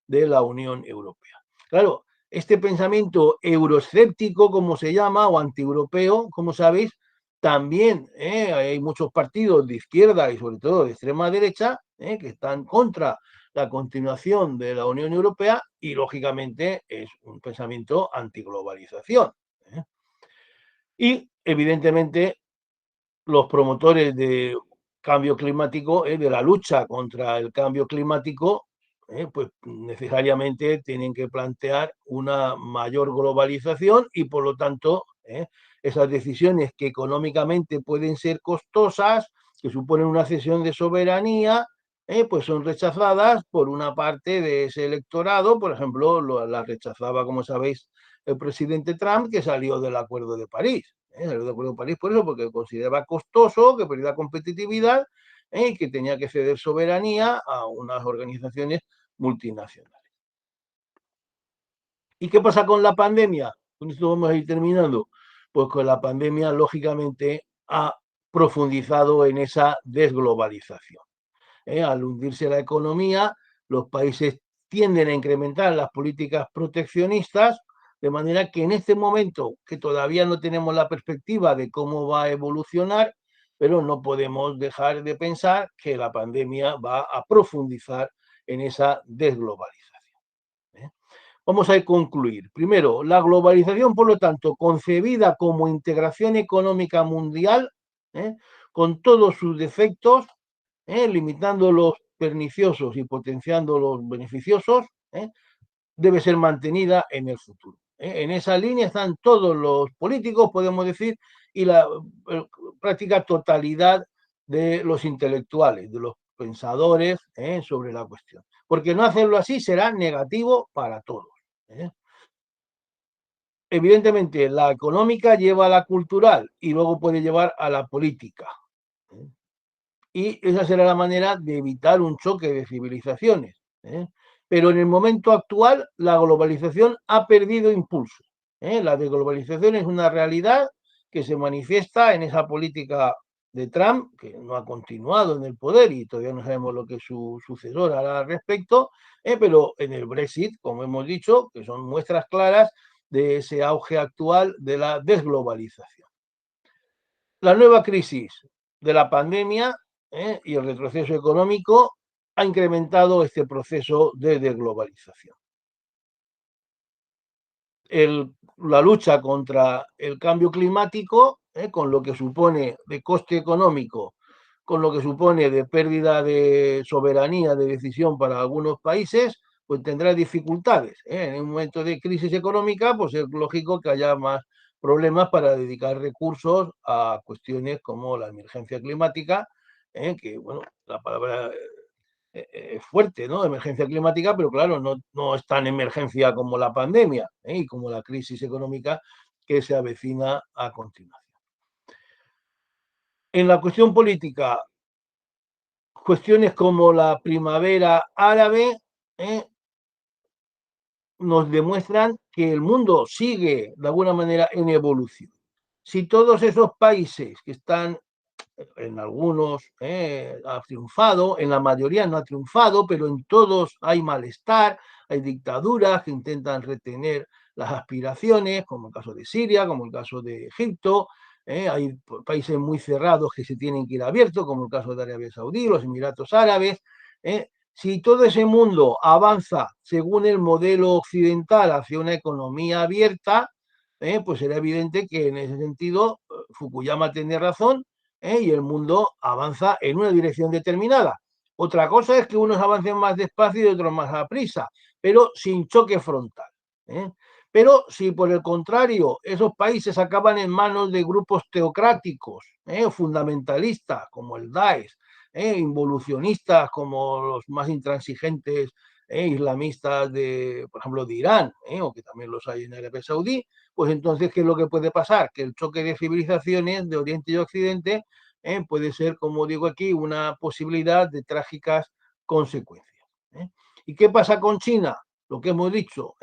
S1: de la Unión Europea. Claro, este pensamiento euroescéptico, como se llama, o antieuropeo, como sabéis, también hay muchos partidos de izquierda y sobre todo de extrema derecha que están contra la continuación de la Unión Europea y, lógicamente, es un pensamiento antiglobalización. Y, evidentemente, los promotores de cambio climático, de la lucha contra el cambio climático, pues necesariamente tienen que plantear una mayor globalización y, por lo tanto, esas decisiones que económicamente pueden ser costosas, que suponen una cesión de soberanía, pues son rechazadas por una parte de ese electorado. Por ejemplo, la rechazaba, como sabéis, el presidente Trump, que salió del Acuerdo de París. Salió del Acuerdo de París por eso, porque consideraba costoso, que perdía competitividad y que tenía que ceder soberanía a unas organizaciones multinacionales. ¿Y qué pasa con la pandemia? Con esto vamos a ir terminando. Pues con la pandemia, lógicamente, ha profundizado en esa desglobalización. Al hundirse la economía, los países tienden a incrementar las políticas proteccionistas, de manera que en este momento, que todavía no tenemos la perspectiva de cómo va a evolucionar, pero no podemos dejar de pensar que la pandemia va a profundizar en esa desglobalización. Vamos a concluir. Primero, la globalización, por lo tanto, concebida como integración económica mundial, con todos sus defectos, limitando los perniciosos y potenciando los beneficiosos, debe ser mantenida en el futuro. En esa línea están todos los políticos, podemos decir, y la práctica totalidad de los intelectuales, de los pensadores sobre la cuestión. Porque no hacerlo así será negativo para todos. Evidentemente, la económica lleva a la cultural y luego puede llevar a la política. Y esa será la manera de evitar un choque de civilizaciones. Pero en el momento actual, la globalización ha perdido impulso. La desglobalización es una realidad que se manifiesta en esa política de Trump, que no ha continuado en el poder y todavía no sabemos lo que su sucesor hará al respecto, pero en el Brexit, como hemos dicho, que son muestras claras de ese auge actual de la desglobalización. La nueva crisis de la pandemia y el retroceso económico ha incrementado este proceso de desglobalización. La lucha contra el cambio climático, con lo que supone de coste económico, con lo que supone de pérdida de soberanía de decisión para algunos países, pues tendrá dificultades. En un momento de crisis económica, pues es lógico que haya más problemas para dedicar recursos a cuestiones como la emergencia climática, que, bueno, la palabra fuerte, ¿no? Emergencia climática, pero claro, no es tan emergencia como la pandemia y como la crisis económica que se avecina a continuación. En la cuestión política, cuestiones como la primavera árabe nos demuestran que el mundo sigue de alguna manera en evolución. Si todos esos países que están en algunos ha triunfado, en la mayoría no ha triunfado, pero en todos hay malestar, hay dictaduras que intentan retener las aspiraciones, como el caso de Siria, como el caso de Egipto. Hay países muy cerrados que se tienen que ir abiertos, como el caso de Arabia Saudí, los Emiratos Árabes. Si todo ese mundo avanza según el modelo occidental hacia una economía abierta, pues será evidente que en ese sentido Fukuyama tiene razón, y el mundo avanza en una dirección determinada. Otra cosa es que unos avancen más despacio y otros más a prisa, pero sin choque frontal. Pero si por el contrario esos países acaban en manos de grupos teocráticos, fundamentalistas como el Daesh, involucionistas como los más intransigentes islamistas de, por ejemplo, de Irán, o que también los hay en Arabia Saudí, pues entonces, ¿qué es lo que puede pasar? Que el choque de civilizaciones de Oriente y Occidente puede ser, como digo aquí, una posibilidad de trágicas consecuencias. ¿Y qué pasa con China? Lo que hemos dicho,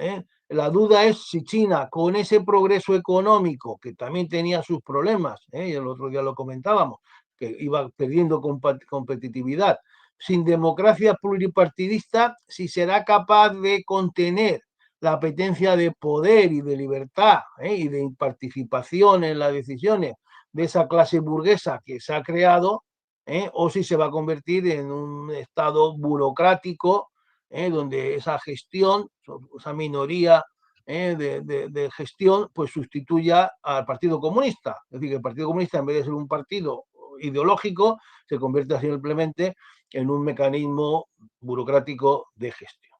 S1: la duda es si China, con ese progreso económico, que también tenía sus problemas, y el otro día lo comentábamos, que iba perdiendo competitividad, sin democracia pluripartidista, si será capaz de contener la apetencia de poder y de libertad y de participación en las decisiones de esa clase burguesa que se ha creado, o si se va a convertir en un estado burocrático donde esa gestión, esa minoría de gestión, pues sustituya al Partido Comunista. Es decir, que el Partido Comunista, en vez de ser un partido ideológico, se convierte simplemente en un mecanismo burocrático de gestión.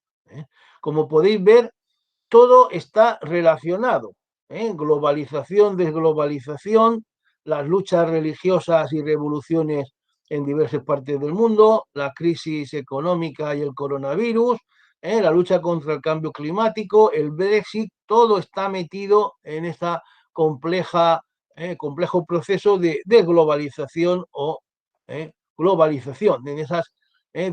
S1: Como podéis ver, todo está relacionado. Globalización, desglobalización, las luchas religiosas y revoluciones en diversas partes del mundo, la crisis económica y el coronavirus, la lucha contra el cambio climático, el Brexit, todo está metido en esta complejo proceso de desglobalización o globalización, en ese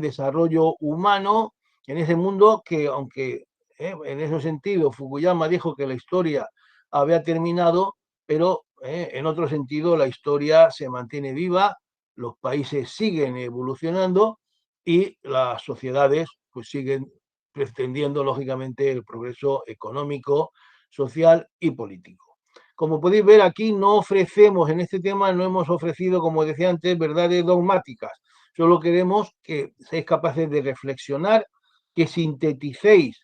S1: desarrollo humano, en ese mundo que, aunque en ese sentido Fukuyama dijo que la historia había terminado, pero en otro sentido la historia se mantiene viva, los países siguen evolucionando y las sociedades pues siguen pretendiendo lógicamente el progreso económico, social y político. Como podéis ver aquí no ofrecemos, en este tema no hemos ofrecido, como decía antes, verdades dogmáticas, solo queremos que seáis capaces de reflexionar, que sinteticéis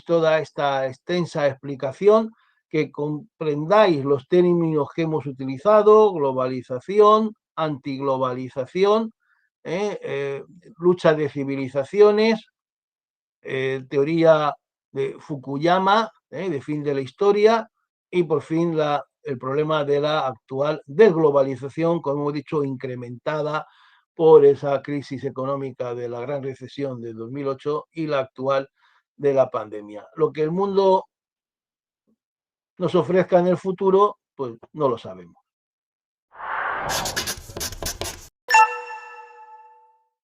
S1: toda esta extensa explicación, que comprendáis los términos que hemos utilizado: globalización, antiglobalización, lucha de civilizaciones, teoría de Fukuyama, de fin de la historia, y por fin el problema de la actual desglobalización, como hemos dicho, incrementada por esa crisis económica de la gran recesión de 2008 y la actual de la pandemia. Lo que el mundo nos ofrezca en el futuro, pues no lo sabemos.